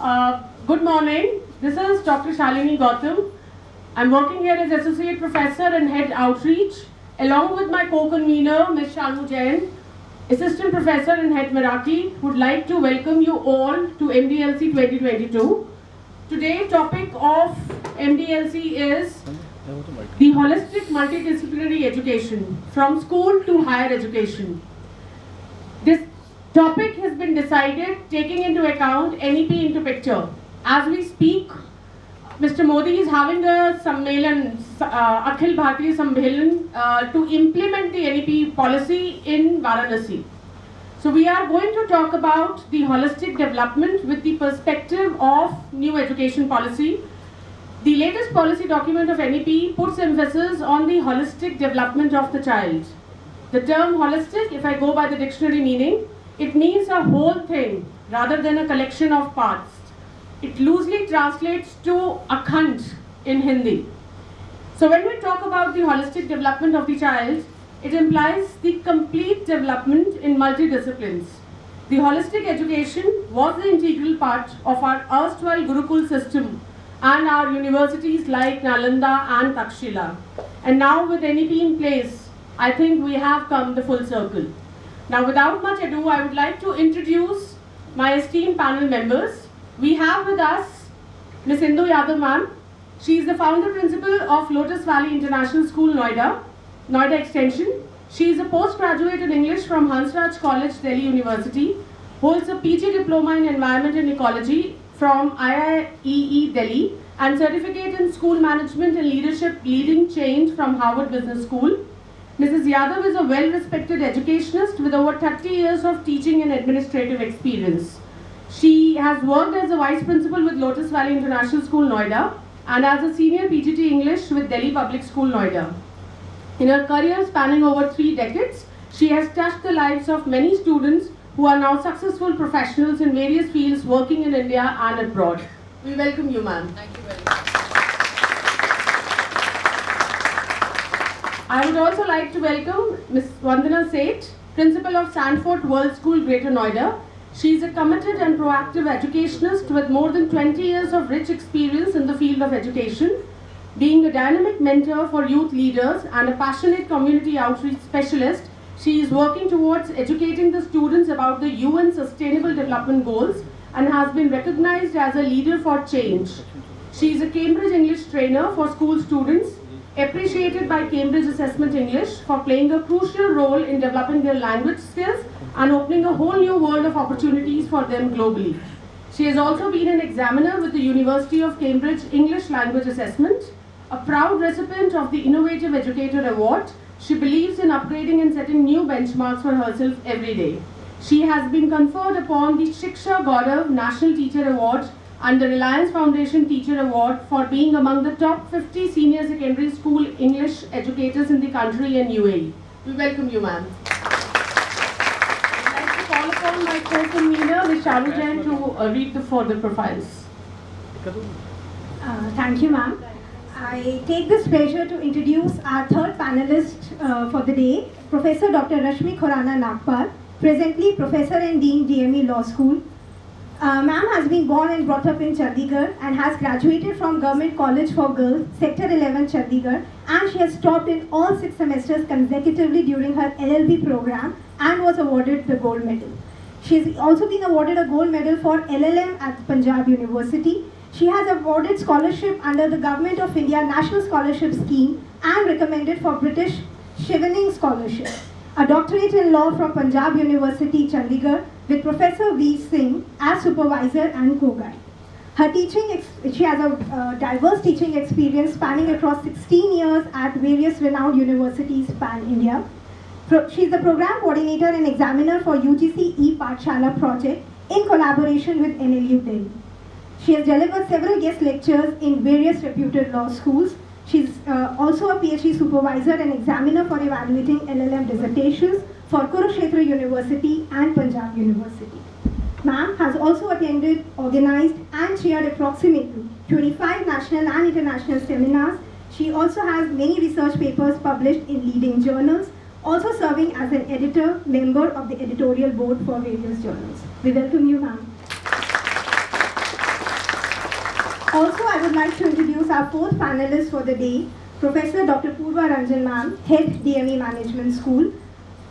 Good morning. This is Dr. Shalini Gautam. I'm working here as Associate Professor and Head Outreach, along with my co-convener, Ms. Shanu Jain, Assistant Professor and Head Marathi, would like to welcome you all to MDLC 2022. Today's topic of MDLC is the holistic multidisciplinary education, from school to higher education. This topic has been decided taking into account NEP into picture. As we speak, Mr. Modi is having a Sammelan, Akhil Bharatiya Sammelan to implement the NEP policy in Varanasi. So we are going to talk about the holistic development with the perspective of new education policy. The latest policy document of NEP puts emphasis on the holistic development of the child. The term holistic, if I go by the dictionary meaning, it means a whole thing rather than a collection of parts. It loosely translates to akhand in Hindi. So when we talk about the holistic development of the child, it implies the complete development in multidisciplines. The holistic education was the integral part of our erstwhile Gurukul system and our universities like Nalanda and Takshila. And now with NEP in place, I think we have come the full circle. Now without much ado, I would like to introduce my esteemed panel members. We have with us Ms. Indu Yadav ma'am. She is the founder principal of Lotus Valley International School, Noida Extension. She is a postgraduate in English from Hansraj College, Delhi University. Holds a PG Diploma in Environment and Ecology from IIEE Delhi and certificate in School Management and Leadership Leading Change from Harvard Business School. Mrs. Yadav is a well-respected educationist with over 30 years of teaching and administrative experience. She has worked as a Vice Principal with Lotus Valley International School, Noida, and as a Senior PGT English with Delhi Public School, Noida. In her career spanning over 3 decades, she has touched the lives of many students who are now successful professionals in various fields working in India and abroad. We welcome you, ma'am. Thank you very much. I would also like to welcome Ms. Vandana Seth, Principal of Sanford World School, Greater Noida. She is a committed and proactive educationist with more than 20 years of rich experience in the field of education, being a dynamic mentor for youth leaders and a passionate community outreach specialist. She is working towards educating the students about the UN Sustainable Development Goals and has been recognized as a leader for change. She is a Cambridge English trainer for school students, appreciated by Cambridge Assessment English for playing a crucial role in developing their language skills and opening a whole new world of opportunities for them globally. She has also been an examiner with the University of Cambridge English Language Assessment, a proud recipient of the Innovative Educator Award. She believes in upgrading and setting new benchmarks for herself every day. She has been conferred upon the Shiksha Gaurav National Teacher Award and the Reliance Foundation Teacher Award for being among the top 50 senior secondary school English educators in the country and UAE. We welcome you, ma'am. I'd like to call upon my co-convener, Ms. Shanu Jain, to read the further profiles. Thank you, ma'am. I take this pleasure to introduce our third panelist for the day, Professor Dr. Rashmi Karana Nagpal, presently Professor and Dean, DME Law School. Ma'am has been born and brought up in Chandigarh and has graduated from Government College for Girls, Sector 11, Chandigarh, and she has topped in all 6 semesters consecutively during her LLB program and was awarded the gold medal. She has also been awarded a gold medal for LLM at Punjab University. She has awarded scholarship under the Government of India National Scholarship Scheme and recommended for British Chevening Scholarship. A doctorate in law from Punjab University, Chandigarh, with Professor V. Singh as supervisor and co-guide. She has a diverse teaching experience spanning across 16 years at various renowned universities pan-India. She is the program coordinator and examiner for UGC E-Pathshala project in collaboration with NLU Delhi. She has delivered several guest lectures in various reputed law schools. She is also a PhD supervisor and examiner for evaluating LLM dissertations for Kurukshetra University and Punjab University. Ma'am has also attended, organized and chaired approximately 25 national and international seminars. She also has many research papers published in leading journals, also serving as an editor, member of the editorial board for various journals. We welcome you, ma'am. Also, I would like to introduce our fourth panelist for the day, Professor Dr. Purva Ranjan Ma'am, Head DME Management School.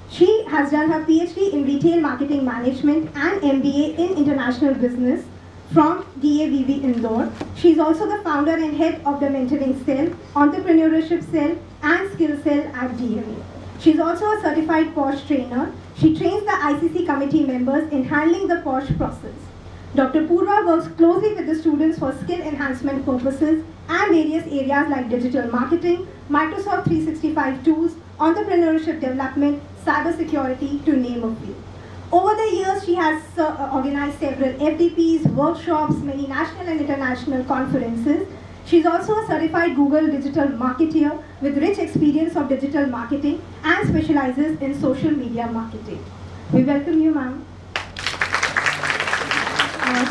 She has done her PhD in Retail Marketing Management and MBA in International Business from DAVV Indore. She is also the founder and head of the Mentoring Cell, Entrepreneurship Cell and Skill Cell at DME. She is also a certified POSH trainer. She trains the ICC committee members in handling the POSH process. Dr. Purva works closely with the students for skill enhancement purposes and various areas like digital marketing, Microsoft 365 tools, entrepreneurship development, cybersecurity, to name a few. Over the years, she has organized several FDPs, workshops, many national and international conferences. She is also a certified Google digital marketeer with rich experience of digital marketing and specializes in social media marketing. We welcome you, ma'am.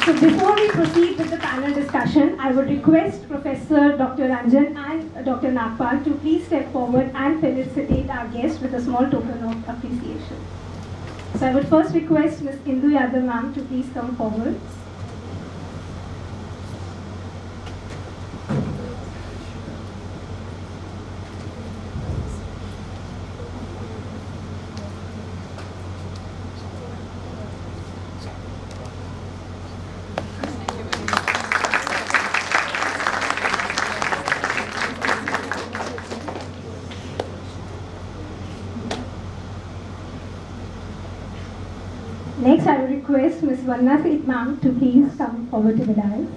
So before we proceed with the panel discussion, I would request Professor Dr. Ranjan and Dr. Nagpal to please step forward and felicitate our guest with a small token of appreciation. So I would first request Ms. Indu Yadav ma'am to please come forward. Next, I will request Ms. Vanna Seth ma'am to please come forward to the dais.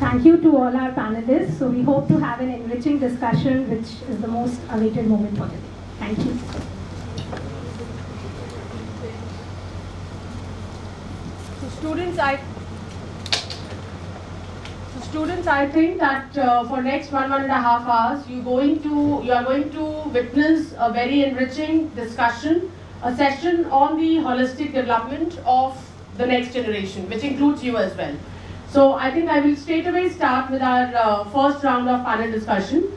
Thank you to all our panelists. So we hope to have an enriching discussion, which is the most awaited moment for today. Thank you. Students, I think that for next 1.5 hours, you are going to witness a very enriching discussion, a session on the holistic development of the next generation, which includes you as well. So I think I will straight away start with our first round of panel discussion.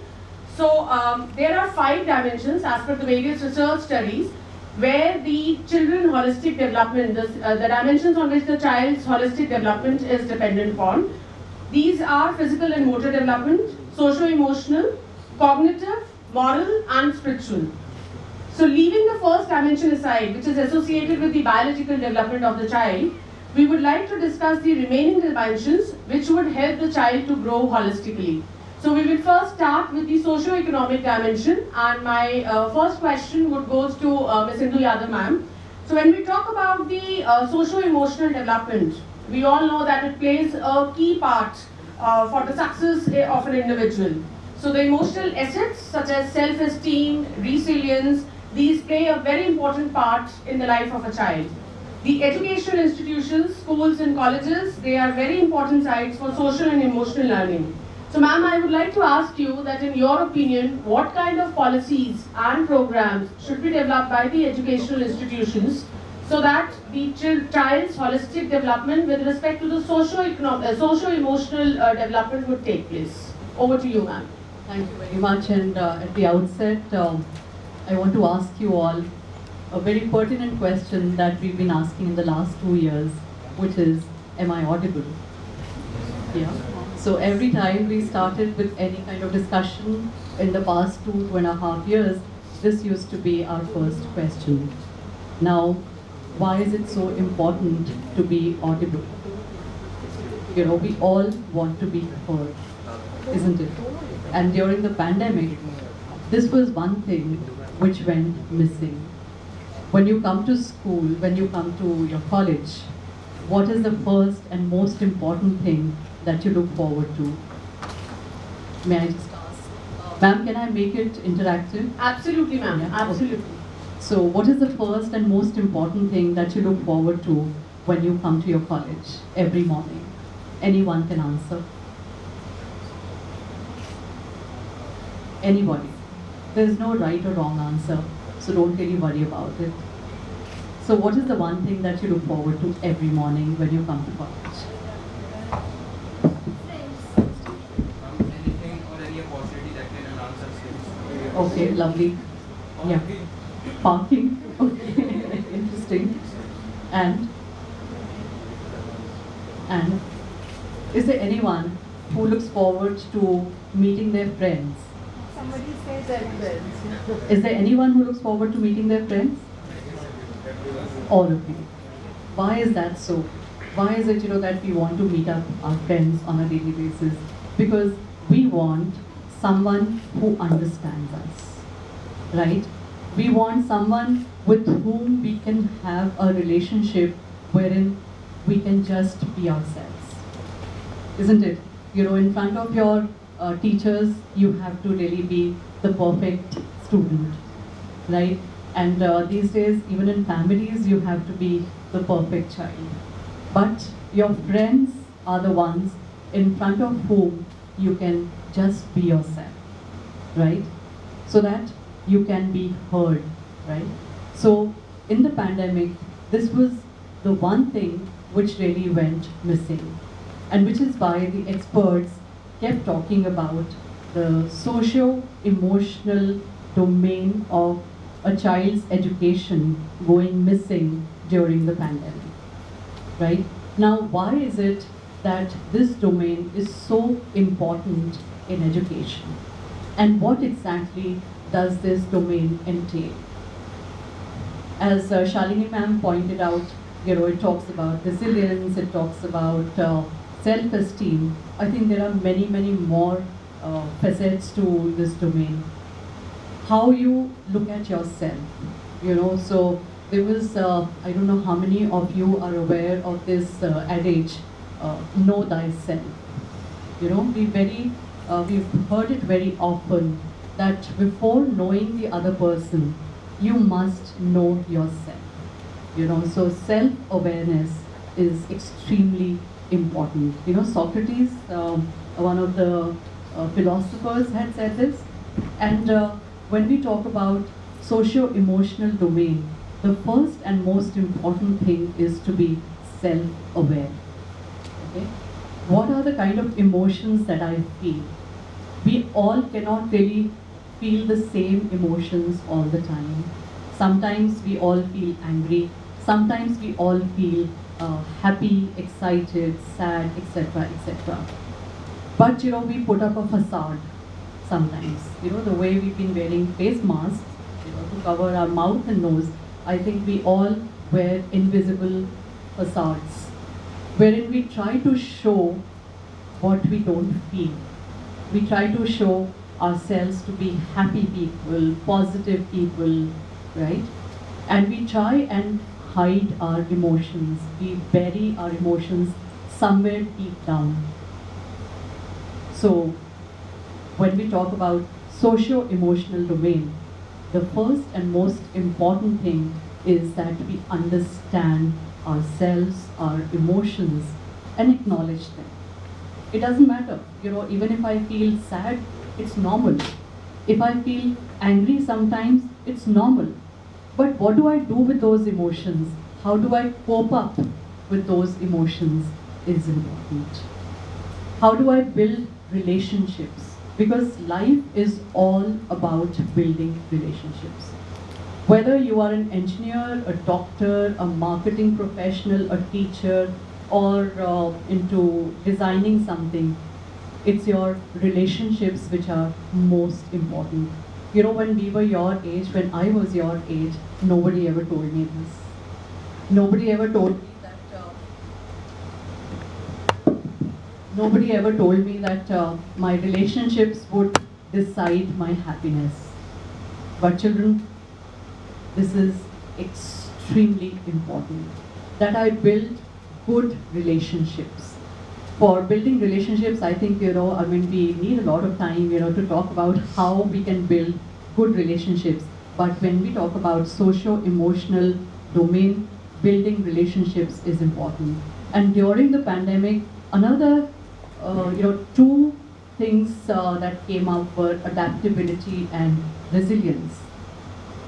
So there are 5 dimensions as per the various research studies where the children holistic development, the dimensions on which the child's holistic development is dependent upon. These are physical and motor development, socio-emotional, cognitive, moral and spiritual. So leaving the first dimension aside, which is associated with the biological development of the child, we would like to discuss the remaining dimensions which would help the child to grow holistically. So we will first start with the socio-economic dimension, and my first question would go to Ms. Indu Yadav ma'am. So when we talk about the socio-emotional development, we all know that it plays a key part for the success of an individual. So the emotional assets such as self-esteem, resilience, these play a very important part in the life of a child. The educational institutions, schools and colleges, they are very important sites for social and emotional learning. So ma'am, I would like to ask you that in your opinion, what kind of policies and programs should be developed by the educational institutions so that the child's holistic development with respect to the socio-emotional development would take place? Over to you, ma'am. Thank you very much. And at the outset, I want to ask you all a very pertinent question that we've been asking in the last 2 years, which is, am I audible? Yeah. So every time we started with any kind of discussion in the past 2.5 years, this used to be our first question. Now, why is it so important to be audible? You know, we all want to be heard, isn't it? And during the pandemic, this was one thing which went missing. When you come to school, when you come to your college, what is the first and most important thing that you look forward to? May I just ask? Ma'am, can I make it interactive? Absolutely, ma'am. Yeah, Absolutely. okay. So what is the first and most important thing that you look forward to when you come to your college every morning? Anyone can answer. Anybody. There's no right or wrong answer, so don't really worry about it. So what is the one thing that you look forward to every morning when you come to college? Okay, lovely. Yeah. Parking. Okay, interesting. And and is there anyone who looks forward to meeting their friends? Somebody says their friends. Is there anyone who looks forward to meeting their friends? All of you. Why is that so? Why is it, that we want to meet up our friends on a daily basis? Because we want someone who understands us, right? We want someone with whom we can have a relationship wherein we can just be ourselves, isn't it? In front of your teachers, you have to really be the perfect student, right? And these days, even in families, you have to be the perfect child. But your friends are the ones in front of whom you can just be yourself, right? So that you can be heard, right? So in the pandemic, this was the one thing which really went missing, and which is why the experts kept talking about the socio-emotional domain of a child's education going missing during the pandemic, right? Now, why is it that this domain is so important in education? And what exactly does this domain entail? As Shalini ma'am pointed out, it talks about resilience, it talks about self-esteem. I think there are many, many more facets to this domain. How you look at yourself, so there was, I don't know how many of you are aware of this adage, know thyself. We've heard it very often that before knowing the other person, you must know yourself. So self-awareness is extremely important. Socrates, one of the philosophers, had said this. And when we talk about socio-emotional domain, the first and most important thing is to be self-aware. Okay? What are the kind of emotions that I feel? We all cannot really feel the same emotions all the time. Sometimes we all feel angry. Sometimes we all feel happy, excited, sad, etc., etc. But we put up a facade sometimes. The way we've been wearing face masks, to cover our mouth and nose. I think we all wear invisible facades, wherein we try to show what we don't feel. We try to show ourselves to be happy people, positive people, right? And we try and hide our emotions. We bury our emotions somewhere deep down. So when we talk about socio-emotional domain, the first and most important thing is that we understand ourselves, our emotions, and acknowledge them. It doesn't matter, even if I feel sad, it's normal. If I feel angry sometimes, it's normal. But what do I do with those emotions? How do I cope up with those emotions is important. How do I build relationships? Because life is all about building relationships. Whether you are an engineer, a doctor, a marketing professional, a teacher, or into designing something, it's your relationships which are most important. When we were your age, when I was your age, nobody ever told me this. Nobody ever told me that my relationships would decide my happiness. But children, this is extremely important, that I build good relationships. For building relationships, I think, we need a lot of time, to talk about how we can build good relationships. But when we talk about socio-emotional domain, building relationships is important. And during the pandemic, another, two things that came up were adaptability and resilience.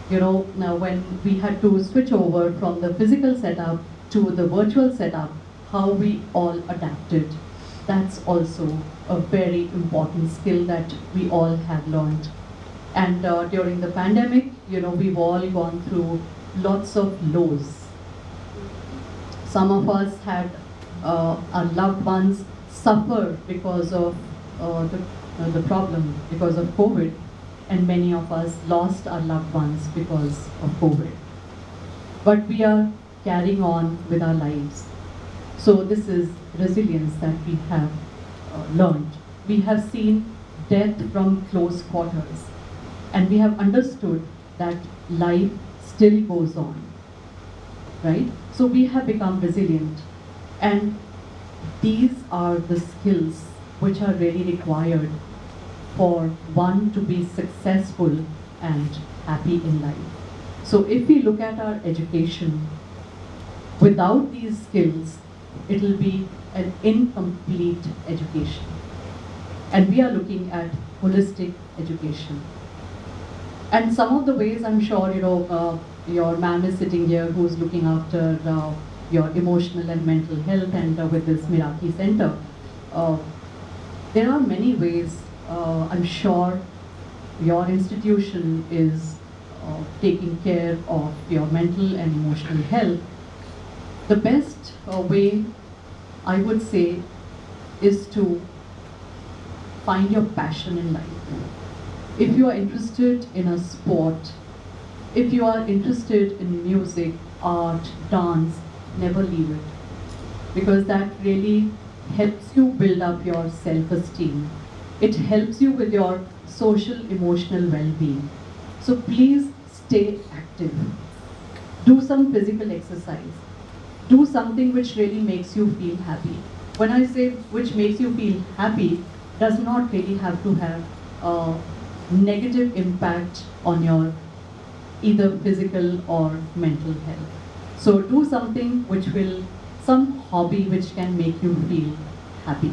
Now when we had to switch over from the physical setup to the virtual setup, how we all adapted. That's also a very important skill that we all have learned. And during the pandemic, we've all gone through lots of lows. Some of us had our loved ones suffer because of the problem, because of COVID, and many of us lost our loved ones because of COVID. But we are carrying on with our lives. So this is resilience that we have learned. We have seen death from close quarters, and we have understood that life still goes on, right? So we have become resilient, and these are the skills which are really required for one to be successful and happy in life. So if we look at our education, without these skills, it will be an incomplete education. And we are looking at holistic education. And some of the ways, I'm sure, your ma'am is sitting here who's looking after your emotional and mental health, and with this Miraki Center. There are many ways, I'm sure your institution is taking care of your mental and emotional health. The best way, I would say, is to find your passion in life. If you are interested in a sport, if you are interested in music, art, dance, never leave it. Because that really helps you build up your self-esteem. It helps you with your social, emotional well-being. So please stay active. Do some physical exercise. Do something which really makes you feel happy. When I say which makes you feel happy, does not really have to have a negative impact on your either physical or mental health. So do something which will, some hobby which can make you feel happy.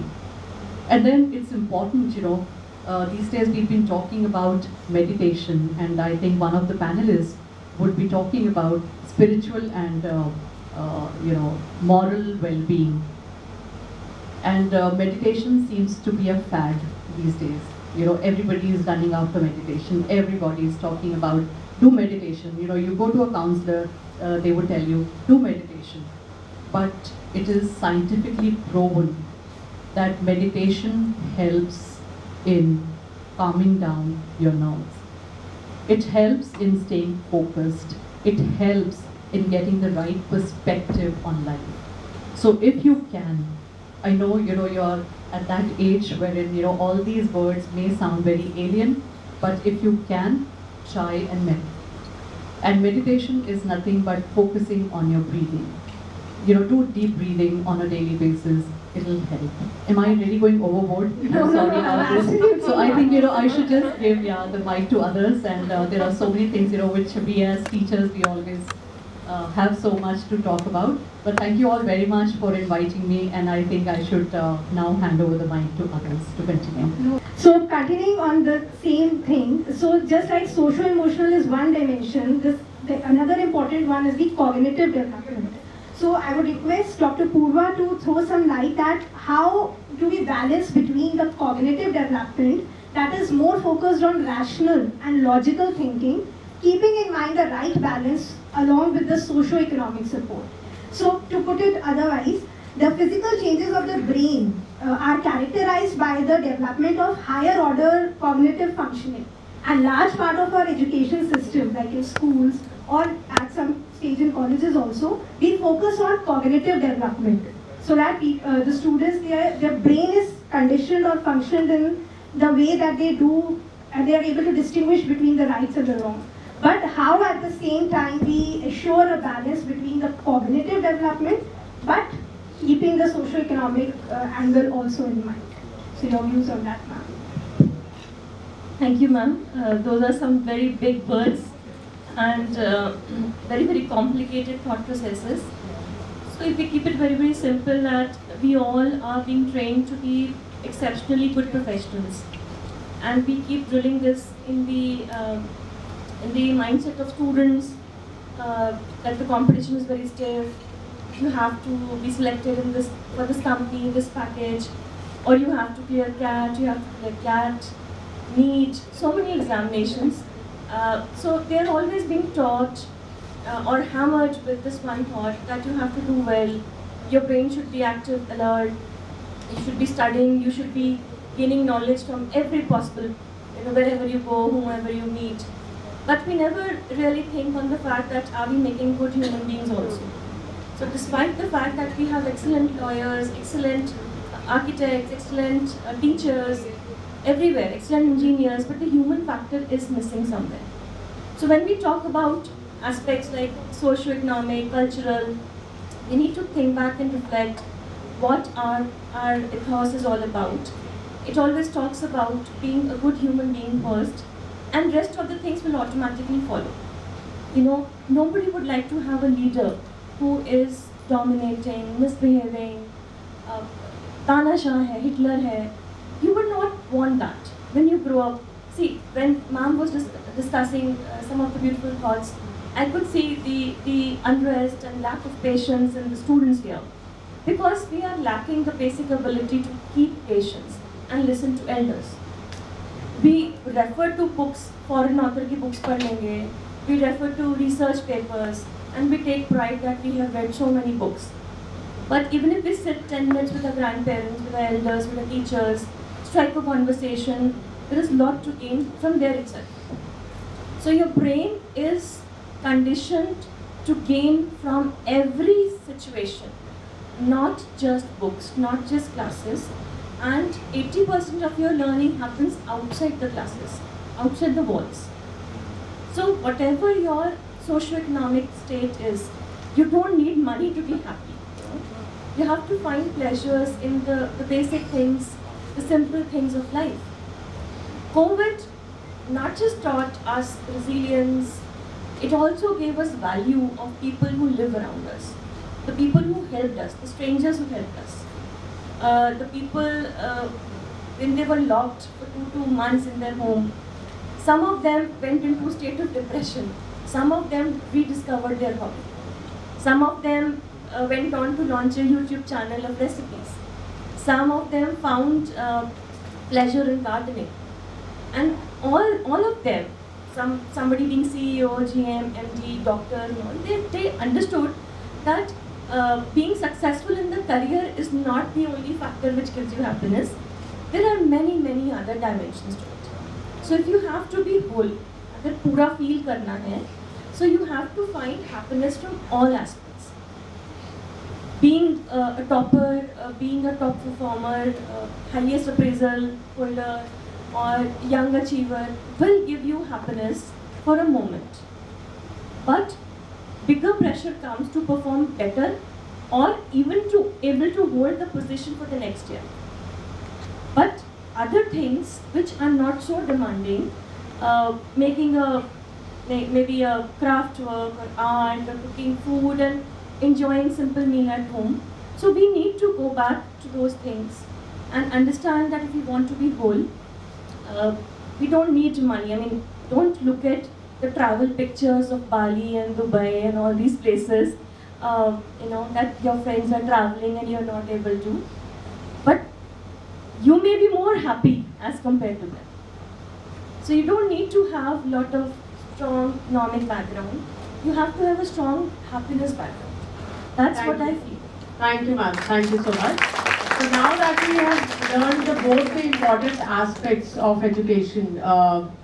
And then it's important, these days we've been talking about meditation, and I think one of the panelists would be talking about spiritual and moral well-being. And meditation seems to be a fad these days. Everybody is running after meditation. Everybody is talking about do meditation. You go to a counselor, they would tell you do meditation. But it is scientifically proven that meditation helps in calming down your nerves. It helps in staying focused. It helps in getting the right perspective on life. So if you can, I know you're at that age wherein all these words may sound very alien, but if you can, try and meditate. And meditation is nothing but focusing on your breathing. Do deep breathing on a daily basis. It'll help. Am I really going overboard? I'm sorry about this. So I think I should just give the mic to others, and there are so many things which we as teachers we always have so much to talk about. But thank you all very much for inviting me, and I think I should now hand over the mic to others to continue. So continuing on the same thing, so just like social-emotional is one dimension, another important one is the cognitive development. So I would request Dr. Purva to throw some light at how do we balance between the cognitive development that is more focused on rational and logical thinking, keeping in mind the right balance along with the socio-economic support. So to put it otherwise, the physical changes of the brain are characterized by the development of higher order cognitive functioning. And large part of our education system, like in schools or at some stage in colleges also, we focus on cognitive development. So that the students, their brain is conditioned or functioned in the way that they do, and they are able to distinguish between the rights and the wrong. But how at the same time we assure a balance between the cognitive development, but keeping the socio-economic angle also in mind. So your views on that, ma'am. Thank you, ma'am. Those are some very big words and very, very complicated thought processes. So if we keep it very, very simple, that we all are being trained to be exceptionally good professionals, and we keep drilling this in the mindset of students, that the competition is very stiff. You have to be selected in this for this company, this package, or you have to clear CAT, you have to clear CAT. NEET, so many examinations. So they're always being taught or hammered with this one thought that you have to do well, your brain should be active, alert, you should be studying, you should be gaining knowledge from every possible, wherever you go, whomever you meet. But we never really think on the fact that are we making good human beings also. So despite the fact that we have excellent lawyers, excellent architects, excellent teachers, everywhere, excellent engineers, but the human factor is missing somewhere. So when we talk about aspects like socio-economic, cultural, we need to think back and reflect what our ethos is all about. It always talks about being a good human being first, and rest of the things will automatically follow. Nobody would like to have a leader who is dominating, misbehaving, Tanashah hai, Hitler hai. You would not want that when you grow up. See, when ma'am was discussing some of the beautiful thoughts, I could see the unrest and lack of patience in the students here. Because we are lacking the basic ability to keep patience and listen to elders. We refer to books, foreign author ki books padhenge, we refer to research papers, and we take pride that we have read so many books. But even if we sit 10 minutes with our grandparents, with our elders, with our teachers, strike a conversation, there is a lot to gain from there itself. So your brain is conditioned to gain from every situation, not just books, not just classes, and 80% of your learning happens outside the classes, outside the walls. So whatever your socio-economic state is, you don't need money to be happy. You have to find pleasures in the basic things, the simple things of life. COVID not just taught us resilience, it also gave us value of people who live around us, the people who helped us, the strangers who helped us, the people when they were locked for two months in their home. Some of them went into a state of depression. Some of them rediscovered their hobby. Some of them went on to launch a YouTube channel of recipes. Some of them found pleasure in gardening. And all of them, somebody being CEO, GM, MD, doctor, they understood that being successful in the career is not the only factor which gives you happiness. There are many, many other dimensions to it. So if you have to be whole, agar pura feel karna hai, so you have to find happiness from all aspects. Being a topper, being a top performer, highest appraisal holder, or young achiever will give you happiness for a moment. But bigger pressure comes to perform better or even to able to hold the position for the next year. But other things which are not so demanding, making maybe a craft work or art or cooking food and enjoying simple meal at home. So we need to go back to those things and understand that if we want to be whole, we don't need money. I mean, don't look at the travel pictures of Bali and Dubai and all these places, that your friends are traveling and you're not able to. But you may be more happy as compared to them. So you don't need to have a lot of strong economic background. You have to have a strong happiness background. That's what I feel. Thank you, ma'am. Thank you so much. So now that we have learned both the important aspects of education,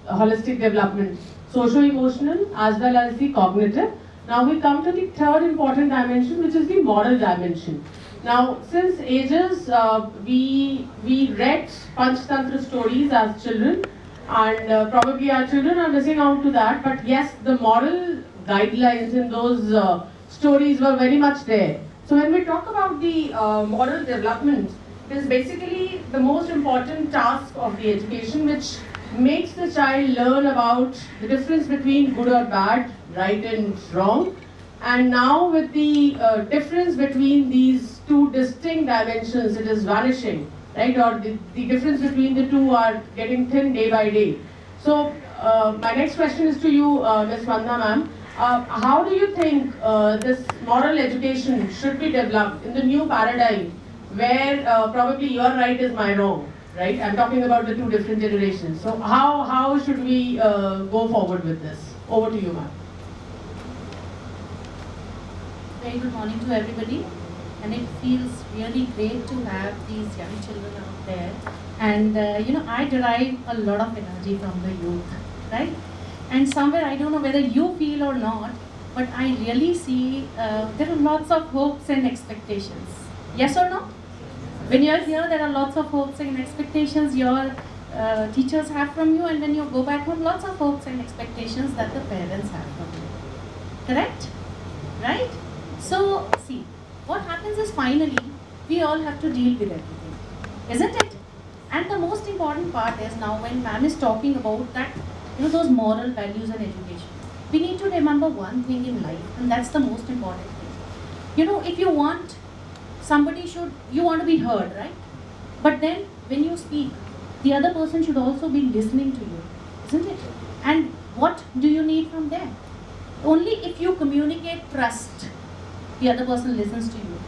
holistic development, socio-emotional as well as the cognitive, now we come to the third important dimension, which is the moral dimension. Now, since ages, we read Panchtantra stories as children, and probably our children are missing out to that. But yes, the moral guidelines in those stories were very much there. So when we talk about the moral development, it is basically the most important task of the education, which makes the child learn about the difference between good or bad, right and wrong. And now with the difference between these two distinct dimensions, it is vanishing, right? Or the difference between the two are getting thin day by day. So my next question is to you, Ms. Vanda ma'am. How do you think this moral education should be developed in the new paradigm where probably your right is my wrong? right? I'm talking about the two different generations. So how should we go forward with this? Over to you, ma'am. Very good morning to everybody, and it feels really great to have these young children out there. And I derive a lot of energy from the youth, right? And somewhere, I don't know whether you feel or not, but I really see there are lots of hopes and expectations. Yes or no? When you're here, there are lots of hopes and expectations your teachers have from you, and when you go back home, lots of hopes and expectations that the parents have from you. Correct? Right? So, see, what happens is finally, we all have to deal with everything, isn't it? And the most important part is now when ma'am is talking about that, those moral values and education, we need to remember one thing in life, and that's the most important thing. If you want, you want to be heard, right? But then, when you speak, the other person should also be listening to you, isn't it? And what do you need from there? Only if you communicate trust, the other person listens to you.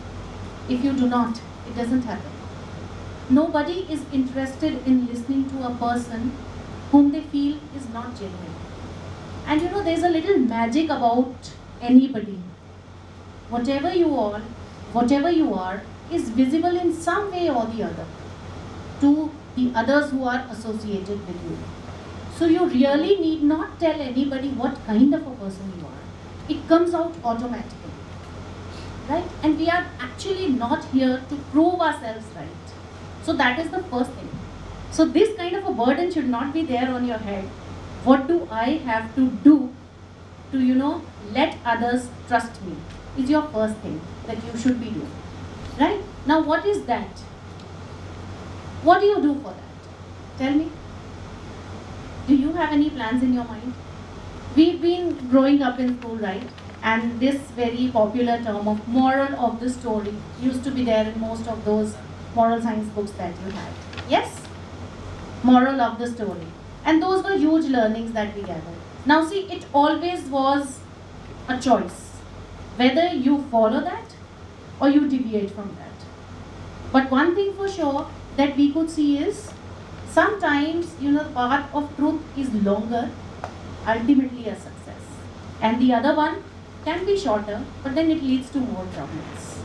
If you do not, it doesn't happen. Nobody is interested in listening to a person whom they feel is not genuine. And there's a little magic about anybody. Whatever you are, is visible in some way or the other to the others who are associated with you. So you really need not tell anybody what kind of a person you are. It comes out automatically. Right? And we are actually not here to prove ourselves right. So that is the first thing. So this kind of a burden should not be there on your head. What do I have to do to, let others trust me? Is your first thing that you should be doing. Right? Now what is that? What do you do for that? Tell me. Do you have any plans in your mind? We've been growing up in school, right? And this very popular term of moral of the story used to be there in most of those moral science books that you had. Yes? Moral of the story. And those were huge learnings that we gathered. Now see, it always was a choice. Whether you follow that or you deviate from that. But one thing for sure that we could see is sometimes, the path of truth is longer, ultimately a success. And the other one can be shorter, but then it leads to more problems.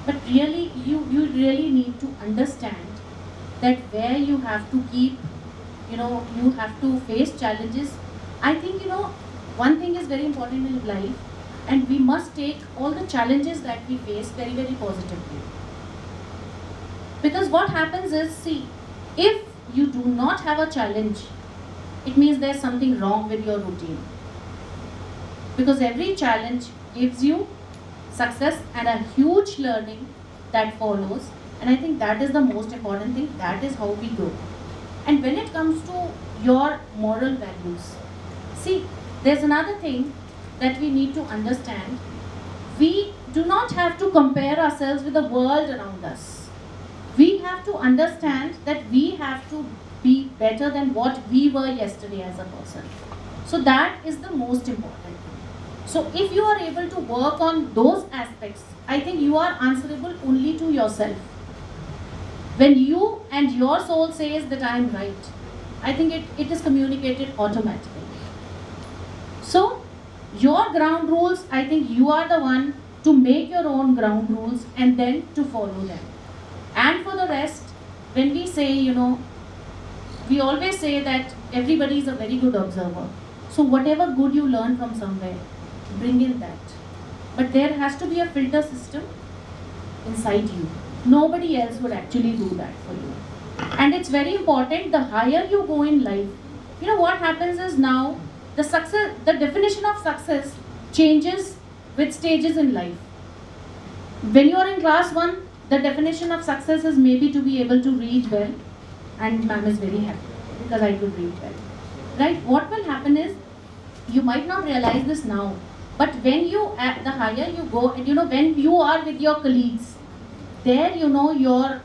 But really, you really need to understand that where you have to keep, you have to face challenges. I think, one thing is very important in life, and we must take all the challenges that we face very, very positively. Because what happens is, see, if you do not have a challenge, it means there's something wrong with your routine. Because every challenge gives you success and a huge learning that follows. And I think that is the most important thing. That is how we grow. And when it comes to your moral values, see, there's another thing that we need to understand. We do not have to compare ourselves with the world around us. We have to understand that we have to be better than what we were yesterday as a person. So that is the most important thing. So if you are able to work on those aspects, I think you are answerable only to yourself. When you and your soul says that I am right, I think it is communicated automatically. So your ground rules, I think you are the one to make your own ground rules and then to follow them. And for the rest, when we say, we always say that everybody is a very good observer. So whatever good you learn from somewhere, bring in that. But there has to be a filter system inside you. Nobody else would actually do that for you. And it's very important, the higher you go in life, what happens is now, the definition of success changes with stages in life. When you are in class 1, the definition of success is maybe to be able to read well, and ma'am is very happy because I could read well. Right? What will happen is, you might not realize this now, but when the higher you go, and when you are with your colleagues, there your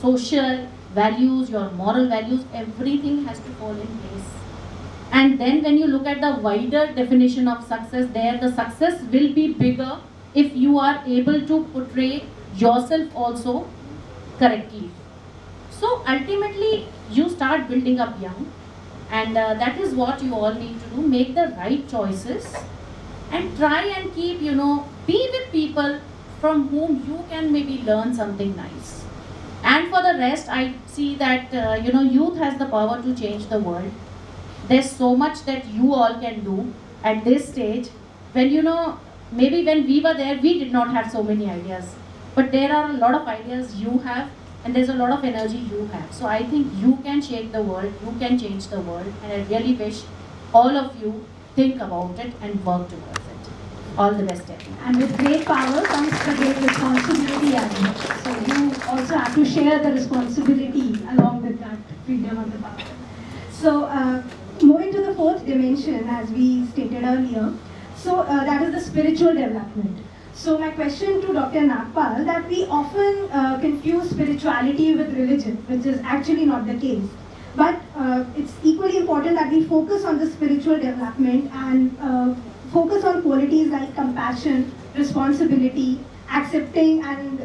social values, your moral values, everything has to fall in place. And then when you look at the wider definition of success, there the success will be bigger if you are able to portray yourself also correctly. So ultimately, you start building up young, and that is what you all need to do. Make the right choices, and try and keep, be with people from whom you can maybe learn something nice. And for the rest, I see that youth has the power to change the world. There's so much that you all can do at this stage. When maybe when we were there, we did not have so many ideas, but there are a lot of ideas you have, and there's a lot of energy you have. So I think you can shake the world, you can change the world, and I really wish all of you think about it and work towards it. All the best, everyone. And with great power comes the great responsibility as well. So you also have to share the responsibility along with that freedom of the power. So moving to the fourth dimension, as we stated earlier, so that is the spiritual development. So my question to Dr. Nagpal, that we often confuse spirituality with religion, which is actually not the case. But it's equally important that we focus on the spiritual development and focus on qualities like compassion, responsibility, accepting and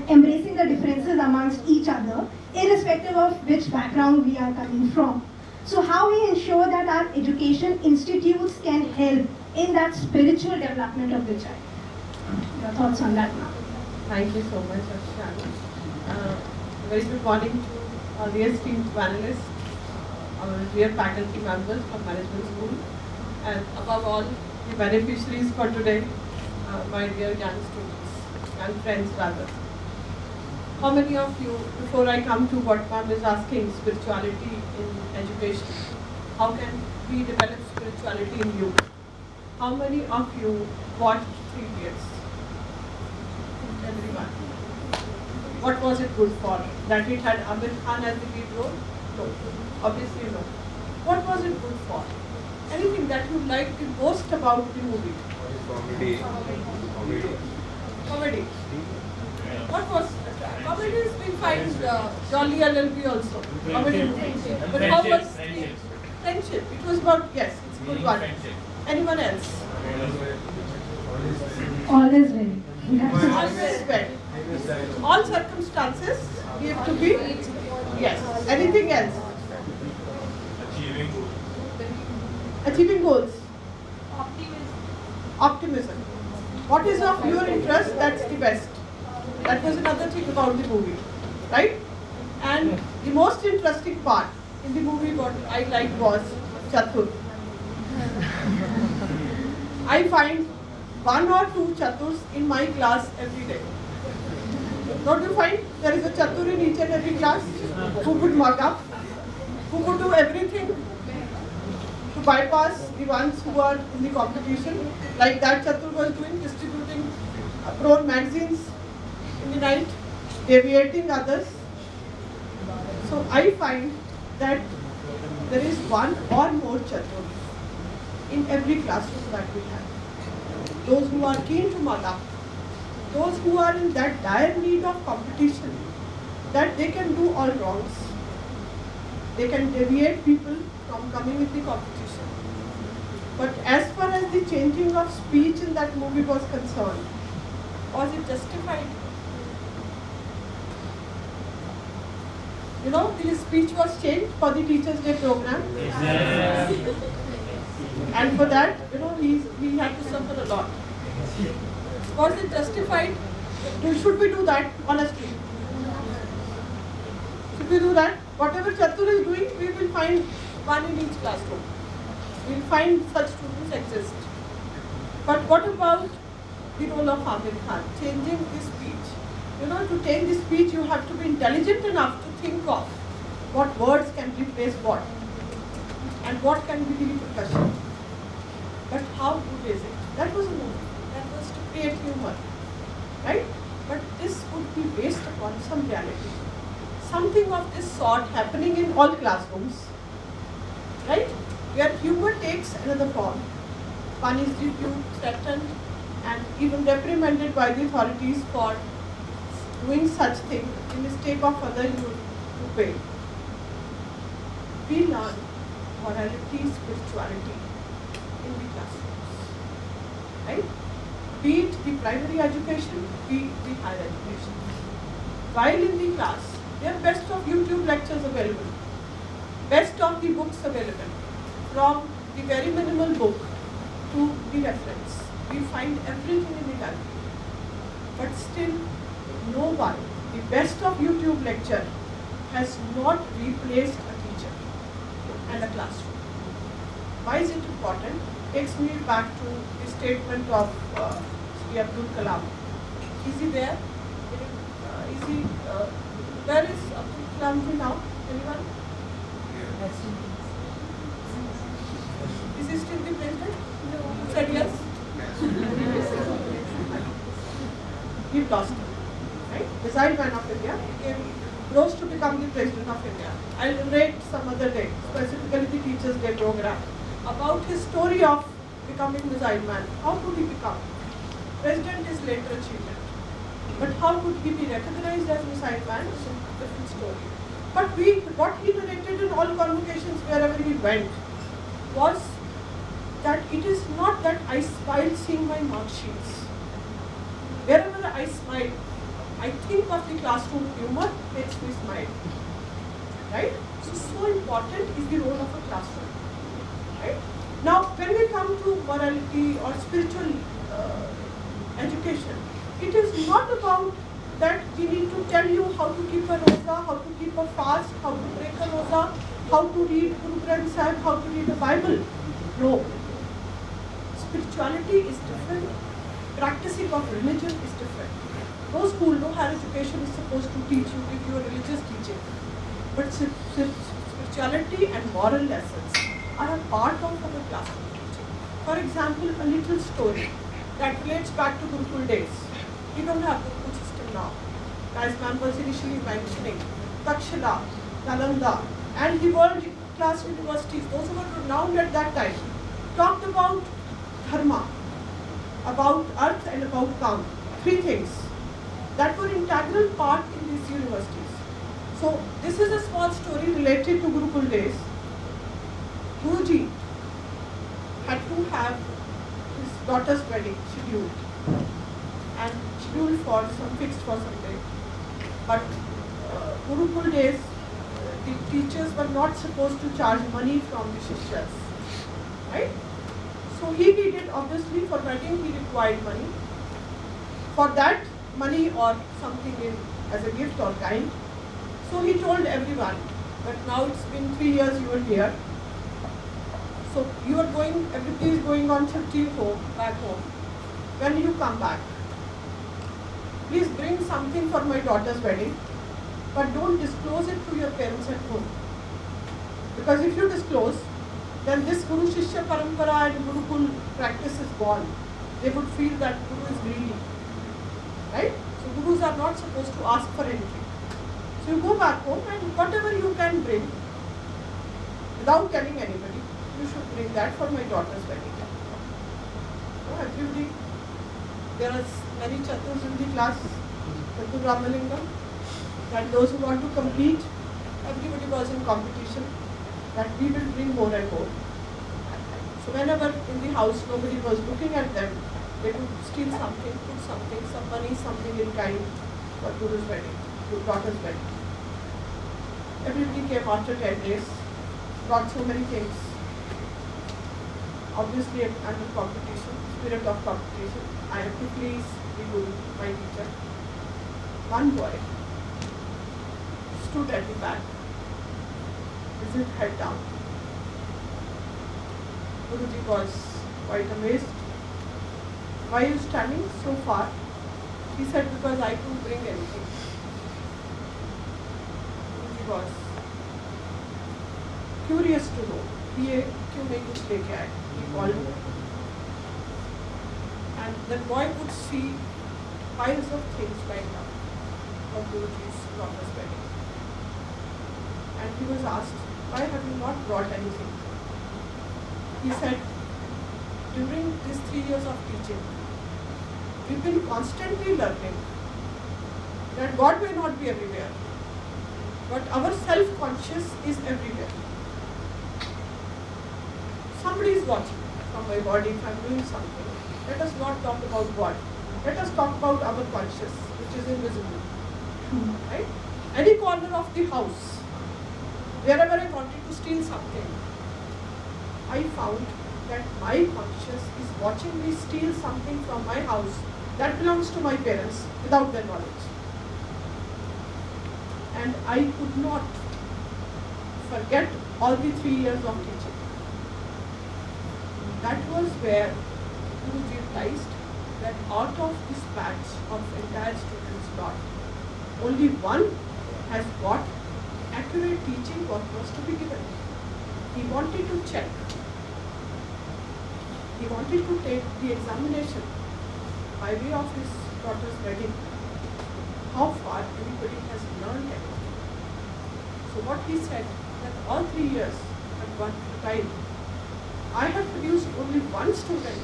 embracing the differences amongst each other, irrespective of which background we are coming from. So how we ensure that our education institutes can help in that spiritual development of the child? Your thoughts on that now? Thank you so much, Rashmi. Very good morning to all the esteemed panelists, our dear faculty members from Management School, and above all, the beneficiaries for today, my dear young students, young friends rather. How many of you, before I come to what ma'am is asking, spirituality in education, how can we develop spirituality in youth? How many of you watched 3 Idiots? Everyone. What was it good for? That it had Amir Khan as the lead role? No. Obviously no. What was it good for? Anything that you liked the most about the movie? Comedy. Comedy. What was comedy is we find Jolly LLB also. Comedy movie. But how was friendship? It was about, yes, it's a good one. Anyone else? Always very. Always well. All circumstances give to be, yes. Anything else? Achieving goals. Optimism. What is of your interest, that's the best. That was another thing about the movie, right? And the most interesting part in the movie what I liked was Chatur. I find 1 or 2 Chaturs in my class every day. Don't you find there is a Chatur in each and every class who could mug up, who could do everything to bypass the ones who are in the competition, like that Chatur was doing, distributing pro magazines in the night, deviating others. So I find that there is 1 or more Chatur in every classroom that we have. Those who are keen to mug up, those who are in that dire need of competition, that they can do all wrongs. They can deviate people from coming in the competition. But as far as the changing of speech in that movie was concerned, was it justified? The speech was changed for the Teachers' Day program. Yes. And for that, he had to suffer a lot. Was it justified? Should we do that, honestly? Should we do that? Whatever Chatur is doing, we will find 1 in each classroom. We will find such students exist. But what about the role of Amir Khan? Changing the speech. To change the speech, you have to be intelligent enough to think of what words can replace what and what can be the repercussion. But how good is it? That was a movie. That was to create humor, right? But this would be based upon some reality. Something of this sort happening in all classrooms, right? Where humor takes another form. One is rebuked, threatened, and even reprimanded by the authorities for doing such thing. In mistake of other, you pay. We learn morality, spirituality in the classrooms, right? Be it the primary education, be it the higher education. While in the class, their best of YouTube lectures available, best of the books available, from the very minimal book to the reference. We find everything in the library. But still, no one, the best of YouTube lecture has not replaced a teacher and a classroom. Why is it important? Takes me back to the statement of Sri Abdul Kalam. Is he there? Where is Abdul Kalam now? Anyone? Is he still the president? No. Said yes? He lost him. Right? Missile man of India, rose to become the president of India. I'll narrate some other day, specifically the Teachers' Day program, about his story of becoming missile man. How could he become? President is later achievement. But how could he be recognized as missile man? It's a different story. But what he narrated in all convocations wherever he went was that it is not that I smile seeing my mark sheets. Wherever I smile, I think of the classroom humor, makes me smile. Right? So important is the role of a classroom. Right? Now, when we come to morality or spiritual education, it is not about that we need to tell you how to keep a roza, how to keep a fast, how to break a roza, how to read Guru Granth Sahib, how to read the Bible. No. Spirituality is different. Practicing of religion is different. No school, no higher education is supposed to teach you, give you a religious teaching. But spirituality and moral lessons are a part of our classroom teaching. For example, a little story that relates back to Gurukul days. We don't have Gurukul system now. As ma'am was initially mentioning, Takshila, Nalanda, and the world-class universities, those who were renowned at that time, talked about dharma, about earth and about Kam. Three things that were integral part in these universities. So this is a small story related to Gurukul days. Guruji had to have his daughter's wedding scheduled and scheduled for fixed for some day. But Gurukul days, the teachers were not supposed to charge money from the shishyas, right? So he needed, obviously, for wedding he required money. For that money or something as a gift or kind. So he told everyone that now it's been 3 years you are here. So you are going, everybody is going on 13th home, back home. When you come back, please bring something for my daughter's wedding, but don't disclose it to your parents at home. Because if you disclose, then this Guru Shishya Parampara and Gurukul practice is gone. They would feel that Guru is greedy. Right? So Gurus are not supposed to ask for anything. So you go back home and whatever you can bring, without telling anybody, you should bring that for my daughter's wedding. So everybody, there are many Chaturs in the class, Chatur Ramalingam, and those who want to compete, everybody was in competition, that we will bring more and more. So whenever in the house nobody was looking at them, they would steal something, put something, some money, something in kind for Guru's wedding, daughter's wedding. Everybody came after 10 days, brought so many things. Obviously under competition, spirit of competition, I have to please the Guru, my teacher. One boy stood at the back, with his head down. Guruji was quite amazed. Why are you standing so far? He said, because I couldn't bring anything. Guruji was curious to know, ये क्यों नहीं कुछ लेके आए? He called him. And that boy could see piles of things lined up for Guruji's daughter's wedding. And he was asked, why have you not brought anything? He said, during these 3 years of teaching, we've been constantly learning that God may not be everywhere, but our self-conscious is everywhere. Somebody is watching from my body if I'm doing something. Let us not talk about God. Let us talk about our conscious, which is invisible. Right? Any corner of the house, wherever I wanted to steal something, I found that my conscience is watching me steal something from my house that belongs to my parents without their knowledge. And I could not forget all the 3 years of teaching. That was where you realized that out of this batch of entire students lot, only one has got accurate teaching what was to be given. He wanted to check. He wanted to take the examination by way of his daughter's wedding, how far everybody has learned everything. So what he said, that all 3 years have gone time. I have produced only one student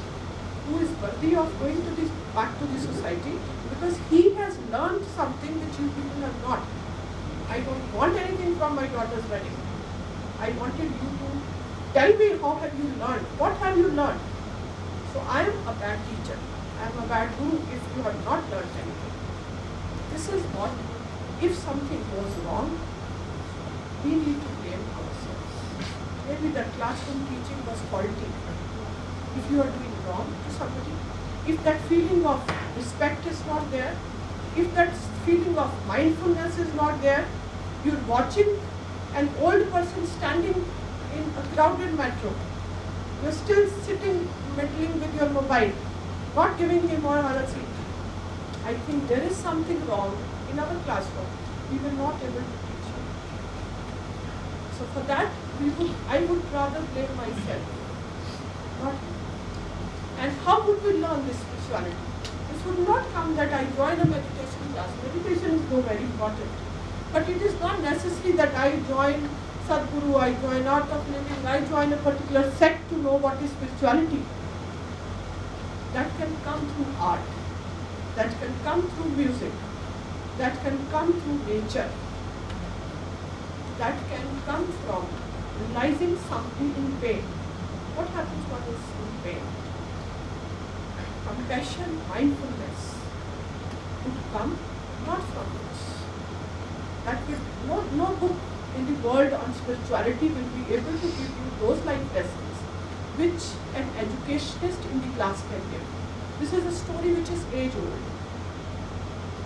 who is worthy of going to this, back to the society, because he has learned something which you people have not. I don't want anything from my daughter's wedding. I wanted you to tell me how have you learned, what have you learned. So I am a bad teacher. I am a bad guru if you have not learned anything. This is what, if something goes wrong, we need to blame ourselves. Maybe the classroom teaching was faulty. If you are doing wrong to somebody, if that feeling of respect is not there, if that feeling of mindfulness is not there, you're watching an old person standing in a crowded metro. You're still sitting, meddling with your mobile, not giving him or her a seat. I think there is something wrong in our classroom. We were not able to teach him. So for that, I would rather blame myself, not him. And how would we learn this spirituality? This would not come that I join a meditation class. Meditation is though very important. But it is not necessary that I join Sadhguru, I join Art of Living, I join a particular sect to know what is spirituality. That can come through art, that can come through music, that can come through nature, that can come from realizing something in pain. What happens when one is in pain? Compassion, mindfulness would come not from books. That will, no book in the world on spirituality will be able to give you those life lessons which an educationist in the class can give. This is a story which is age old.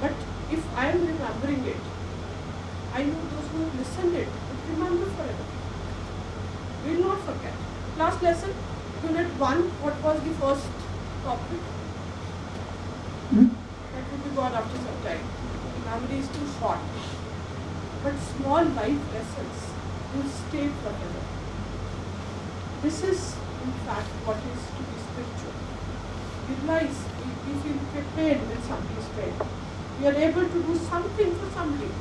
But if I am remembering it, I know those who have listened it will remember forever. We will not forget. Last lesson, unit 1, what was the first topic? That would be gone after some time. The memory is too short. But small life lessons will stay forever. This is, in fact, what is to be spiritual. We realize we feel pain when somebody is pain. We are able to do something for somebody.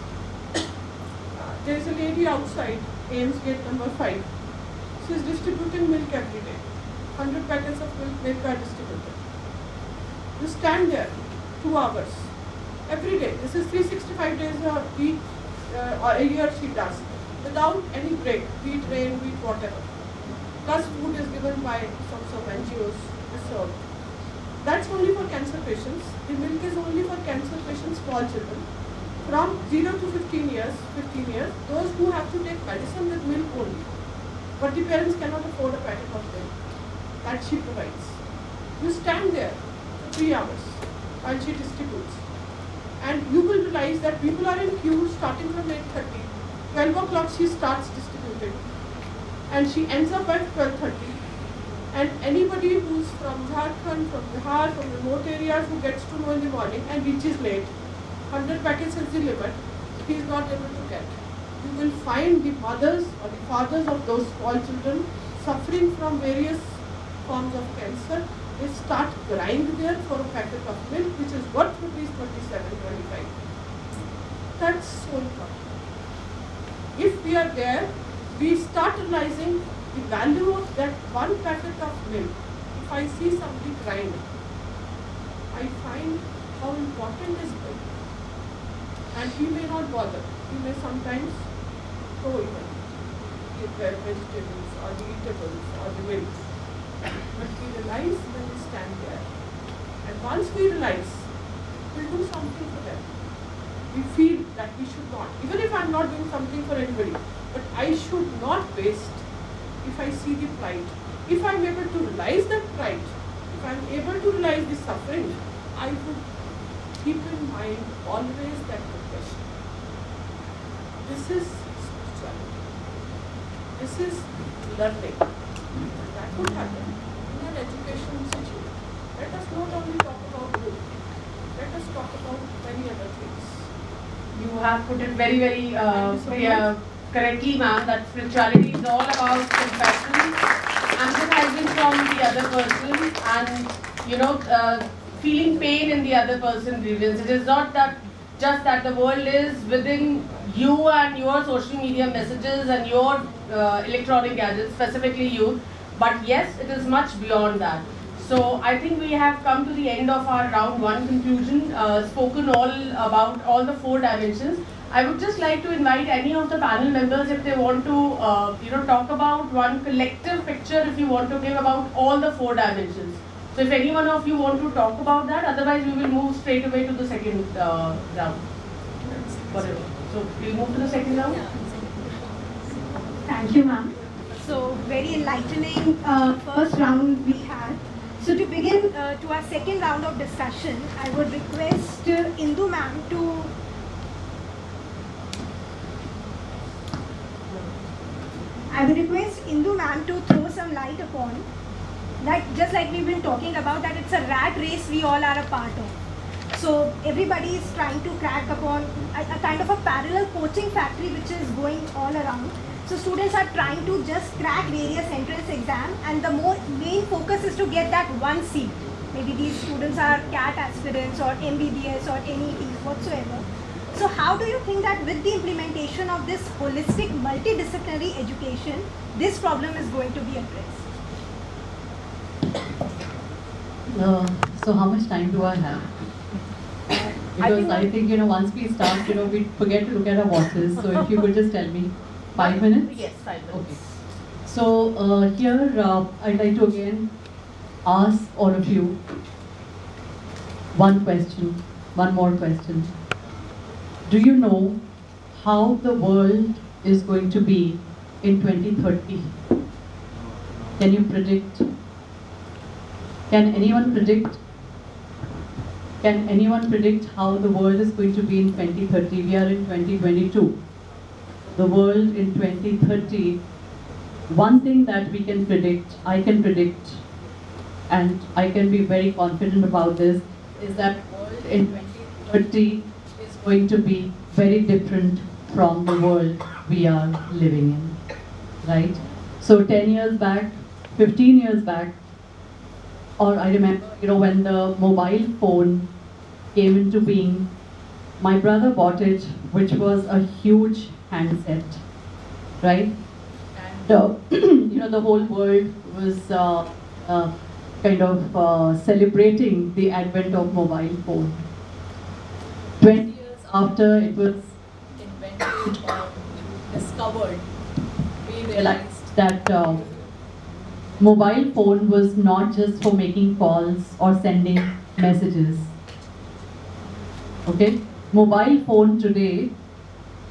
There is a lady outside, Ames gate number 5. She is distributing milk every day. 100 packets of milk are distributed. You stand there 2 hours every day. This is 365 days a week or a year she does, without any break, be it rain, be it whatever. Plus food is given by some NGOs served. That's only for cancer patients. The milk is only for cancer patients, small children. From 0 to 15 years, those who have to take medicine with milk only. But the parents cannot afford a packet of milk. That she provides. You stand there for 3 hours while she distributes. And you will realize that people are in queue starting from 8:30. 12 o'clock she starts distributing. And she ends up at 12:30. And anybody who's from Jharkhand, from Bihar, from remote areas who gets to know in the morning and reaches late, 100 packets is the limit, he is not able to get. You will find the mothers or the fathers of those small children suffering from various forms of cancer. They start crying there for a packet of milk, which is worth rupees 27-25. That's so important. If we are there, we start realizing the value of that one packet of milk. If I see somebody crying, I find how important is milk. And he may not bother. He may sometimes throw even the vegetables or the eatables or the milk. But we realize when we stand there. And once we realize, we'll do something for them. we feel that we should not, even if I'm not doing something for anybody, but I should not waste if I see the plight. If I'm able to realize that plight, if I'm able to realize the suffering, I would keep in mind always that compassion. This is spirituality. This is learning. That would happen in an education institute. Let us not only talk about book. Let us talk about many other things. You have put it very, very Thank you so much. correctly, ma'am, that spirituality is all about compassion, empathizing from the other person, and feeling pain in the other person's grievance. It is not that just that the world is within you and your social media messages and your electronic gadgets, specifically you, but yes, it is much beyond that. So I think we have come to the end of our round one conclusion, spoken all about all the 4 dimensions. I would just like to invite any of the panel members if they want to talk about one collective picture, if you want to give about all the 4 dimensions. So if any one of you want to talk about that, otherwise we will move straight away to the second round. Whatever. So we'll move to the second round. Thank you, ma'am. So, very enlightening first round we had. So, to begin to our second round of discussion, I would request Indu ma'am to throw some light upon that, just like we've been talking about, that it's a rat race we all are a part of. So everybody is trying to crack upon a kind of a parallel coaching factory which is going all around. So students are trying to just crack various entrance exams, and the main focus is to get that one seat. Maybe these students are CAT aspirants or MBBS or NET whatsoever. So how do you think that with the implementation of this holistic multidisciplinary education, this problem is going to be addressed? So how much time do I have? Because I think once we start, we forget to look at our watches. So if you could just tell me 5 minutes? Yes, 5 minutes. Okay. So here I'd like to again ask all of you one more question. Do you know how the world is going to be in 2030? Can you predict? Can anyone predict? Can anyone predict how the world is going to be in 2030? We are in 2022. The world in 2030, one thing that we can predict, I can predict, and I can be very confident about this, is that the world in 2030 is going to be very different from the world we are living in, right? So 10 years back, 15 years back, or I remember, when the mobile phone came into being, my brother bought it, which was a huge handset, right? And the whole world was kind of celebrating the advent of mobile phone. 20 years after it was invented or discovered, we realized that mobile phone was not just for making calls or sending messages. Okay? Mobile phone today,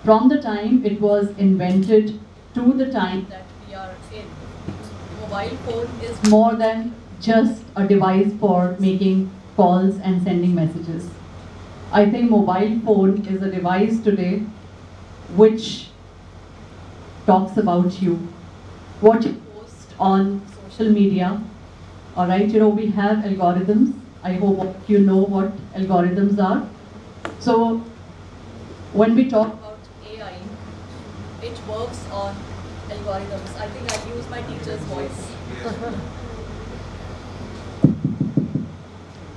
from the time it was invented to the time that we are in, mobile phone is more than just a device for making calls and sending messages. I think mobile phone is a device today which talks about you, what you post on social media. All right, we have algorithms. I hope you know what algorithms are. So when we talk about AI, it works on algorithms. I think I'll use my teacher's voice.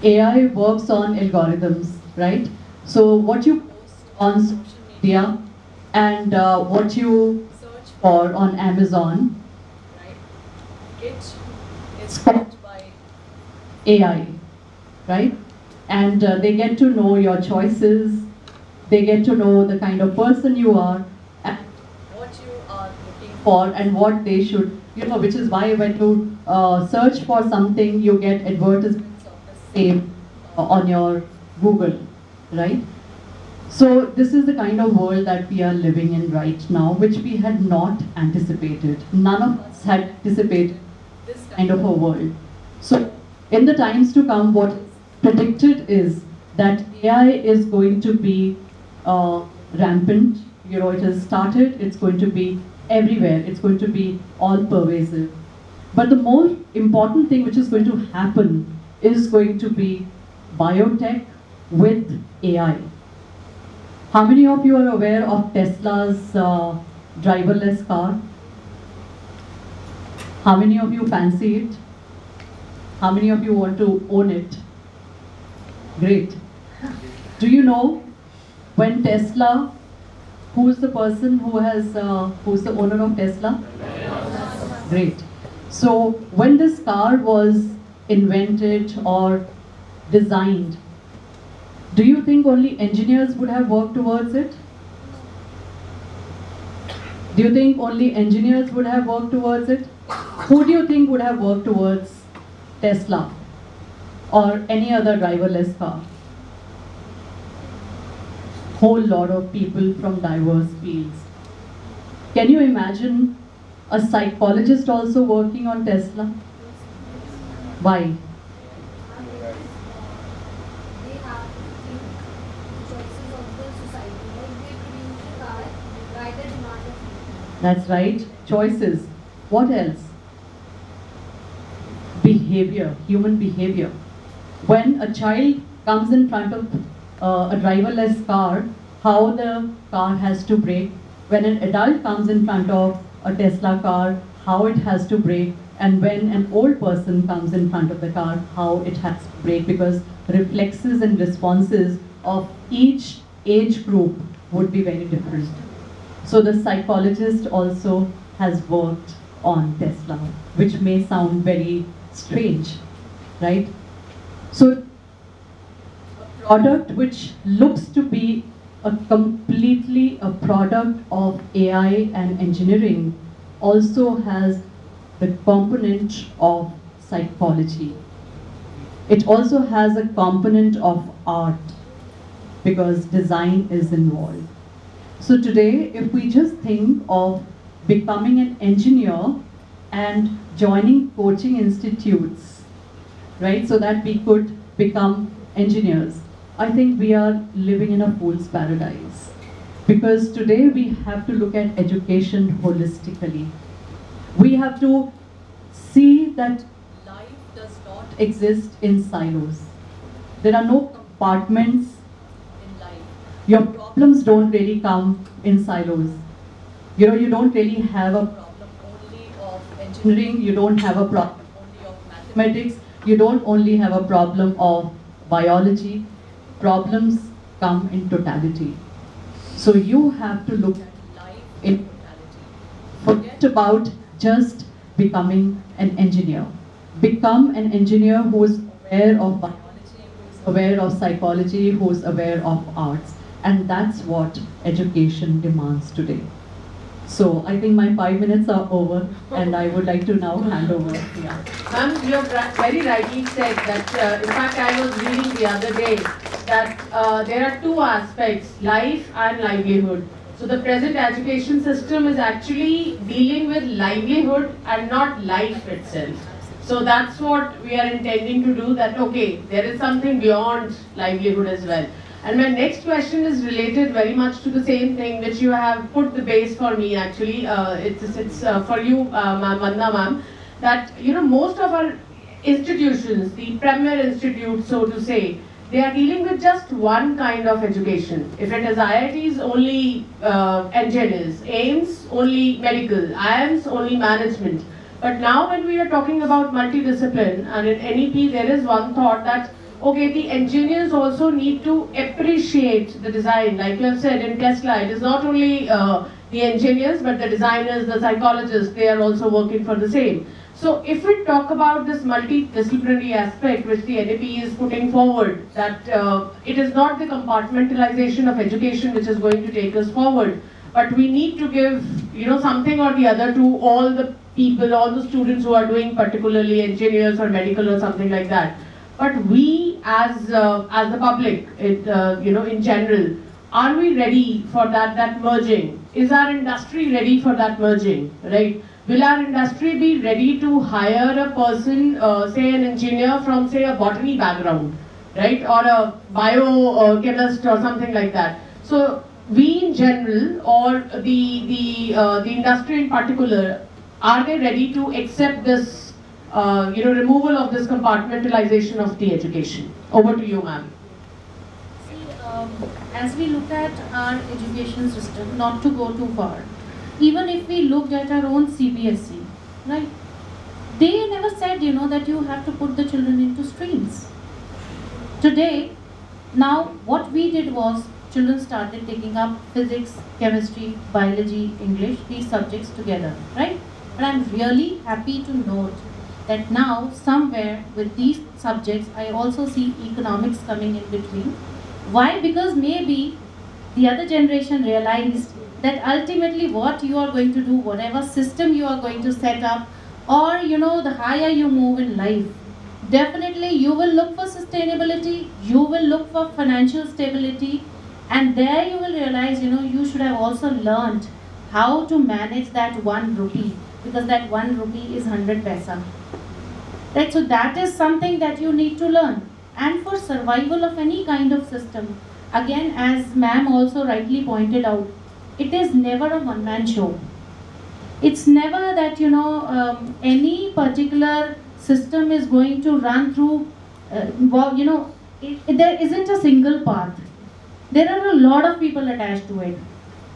AI works on algorithms, right? So what you post on social media and what you search for on Amazon, right? It is caught by AI, right? And they get to know your choices, they get to know the kind of person you are, and what you are looking for, and what they should, which is why when you search for something, you get advertisements of the same on your Google, right? So this is the kind of world that we are living in right now, which we had not anticipated. None of us had anticipated this kind of a world. So in the times to come, what is predicted is that AI is going to be rampant. You know, it has started, it's going to be everywhere, it's going to be all pervasive. But the more important thing which is going to happen is going to be biotech with AI. How many of you are aware of Tesla's driverless car? How many of you fancy it? How many of you want to own it? Great. Do you know when Tesla, who is the person who's the owner of Tesla? Great. So when this car was invented or designed, do you think only engineers would have worked towards it? Do you think only engineers would have worked towards it? Who do you think would have worked towards Tesla or any other driverless car? Whole lot of people from diverse fields. Can you imagine a psychologist also working on Tesla? Why? That's right, choices. What else? Behavior, human behavior. When a child comes in front of a driverless car, how the car has to brake. When an adult comes in front of a Tesla car, how it has to brake. And when an old person comes in front of the car, how it has to brake, because reflexes and responses of each age group would be very different. So the psychologist also has worked on Tesla, which may sound very strange, right? So a product which looks to be completely a product of AI and engineering also has the component of psychology. It also has a component of art because design is involved. So today, if we just think of becoming an engineer and joining coaching institutes, right, so that we could become engineers, I think we are living in a fool's paradise. Because today we have to look at education holistically. We have to see that life does not exist in silos. There are no compartments in life. Your problems don't really come in silos. You know, you don't really have a problem only of engineering, you don't have a problem only of mathematics, you don't only have a problem of biology. Problems come in totality. So you have to look at life in totality. Forget about just becoming an engineer. Become an engineer who is aware of biology, who is aware of psychology, who is aware of arts. And that's what education demands today. So I think my 5 minutes are over and I would like to now hand over. Yeah. Ma'am, you have very rightly said that, in fact, I was reading the other day that there are two aspects, life and livelihood. So the present education system is actually dealing with livelihood and not life itself. So that's what we are intending to do, that okay, there is something beyond livelihood as well. And my next question is related very much to the same thing which you have put the base for me actually. It's for you, Manda ma'am, that you know most of our institutions, the premier institutes so to say, they are dealing with just one kind of education. If it is IITs, only engineers, AIMS, only medical, IIMs, only management. But now when we are talking about multidiscipline, and in NEP there is one thought that okay, the engineers also need to appreciate the design. Like you have said in Tesla, it is not only the engineers, but the designers, the psychologists, they are also working for the same. So if we talk about this multidisciplinary aspect which the NEP is putting forward, that it is not the compartmentalization of education which is going to take us forward, but we need to give something or the other to all the people, all the students who are doing particularly engineers or medical or something like that. But we as the public, in general, are we ready for that merging? Is our industry ready for that merging, right? Will our industry be ready to hire a person, say an engineer from say a botany background, right? Or a biochemist or something like that. So we in general, or the industry in particular, are they ready to accept this, removal of this compartmentalization of the education? Over to you, ma'am. As we look at our education system, not to go too far, even if we looked at our own CBSE, right? They never said, that you have to put the children into streams. Today, now what we did was, children started taking up physics, chemistry, biology, English, these subjects together, right? But I'm really happy to note that now, somewhere with these subjects, I also see economics coming in between. Why? Because maybe the other generation realized that ultimately what you are going to do, whatever system you are going to set up, or the higher you move in life, definitely you will look for sustainability, you will look for financial stability, and there you will realize, you should have also learned how to manage that 1 rupee, because that 1 rupee is 100 paisa. Right? So that is something that you need to learn. And for survival of any kind of system, again, as ma'am also rightly pointed out, it is never a one-man show. It's never that, any particular system is going to run through, there isn't a single path. There are a lot of people attached to it.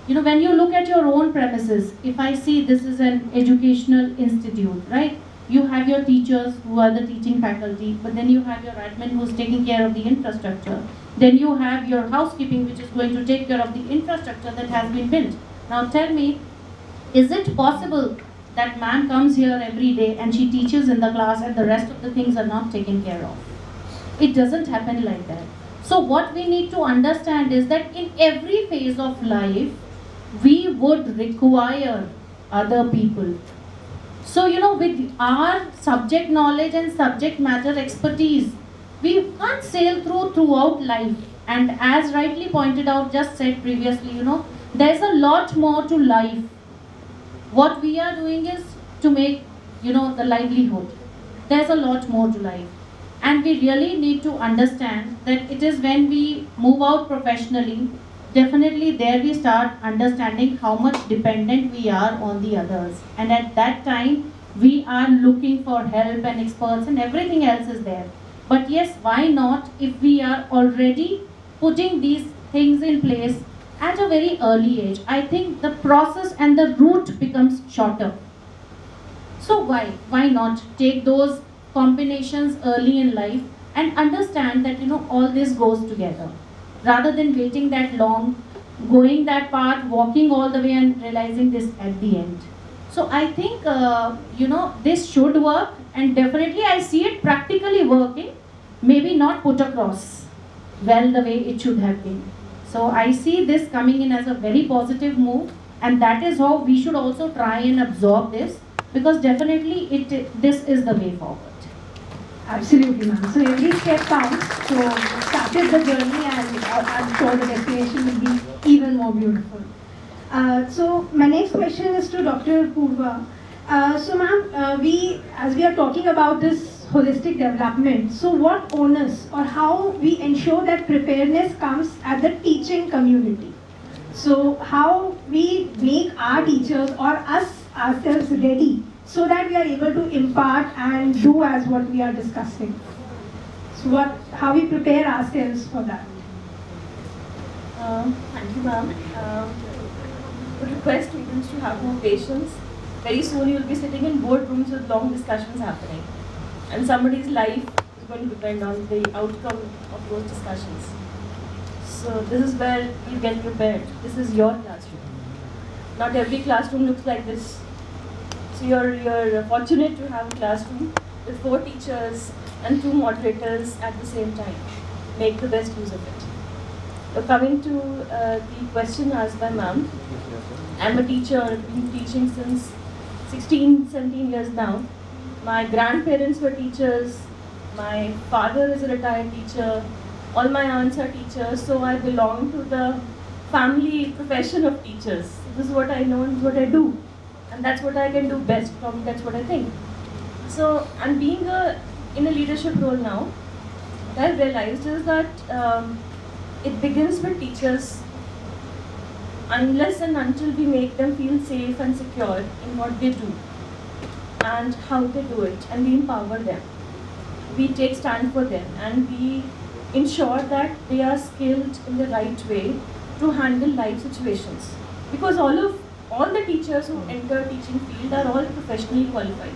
When you look at your own premises, if I see this is an educational institute, right? You have your teachers who are the teaching faculty, but then you have your admin who's taking care of the infrastructure. Then you have your housekeeping, which is going to take care of the infrastructure that has been built. Now tell me, is it possible that ma'am comes here every day and she teaches in the class and the rest of the things are not taken care of? It doesn't happen like that. So what we need to understand is that in every phase of life, we would require other people. So, with our subject knowledge and subject matter expertise, we can't sail throughout life. And as rightly pointed out, just said previously, there's a lot more to life. What we are doing is to make, the livelihood. There's a lot more to life. And we really need to understand that it is when we move out professionally, definitely there we start understanding how much dependent we are on the others. And at that time, we are looking for help and experts and everything else is there. But yes, why not if we are already putting these things in place at a very early age? I think the process and the route becomes shorter. So why not take those combinations early in life and understand that, all this goes together, rather than waiting that long, going that path, walking all the way and realizing this at the end. So I think, this should work, and definitely I see it practically working, maybe not put across well the way it should have been. So I see this coming in as a very positive move, and that is how we should also try and absorb this, because definitely this is the way forward. Absolutely, ma'am. So every step counts. So started the journey, and I'm sure the destination will be even more beautiful. So my next question is to Dr. Purva. So ma'am, as we are talking about this holistic development, so what onus or how we ensure that preparedness comes at the teaching community? So how we make our teachers or us ourselves ready so that we are able to impart and do as what we are discussing. So how we prepare ourselves for that. Thank you, ma'am. Would request students to have more patience. Very soon you will be sitting in boardrooms with long discussions happening, and somebody's life is going to depend on the outcome of those discussions. So this is where you get prepared. This is your classroom. Not every classroom looks like this. So you're fortunate to have a classroom with 4 teachers and 2 moderators at the same time. Make the best use of it. So coming to the question asked by ma'am, I'm a teacher. I've been teaching since 16, 17 years now. My grandparents were teachers. My father is a retired teacher. All my aunts are teachers. So I belong to the family profession of teachers. This is what I know and what I do. And that's what I can do best, probably that's what I think. So, and being in a leadership role now, what I've realized is that it begins with teachers unless and until we make them feel safe and secure in what they do and how they do it, and we empower them. We take stand for them and we ensure that they are skilled in the right way to handle life situations. Because all the teachers who enter teaching field are all professionally qualified.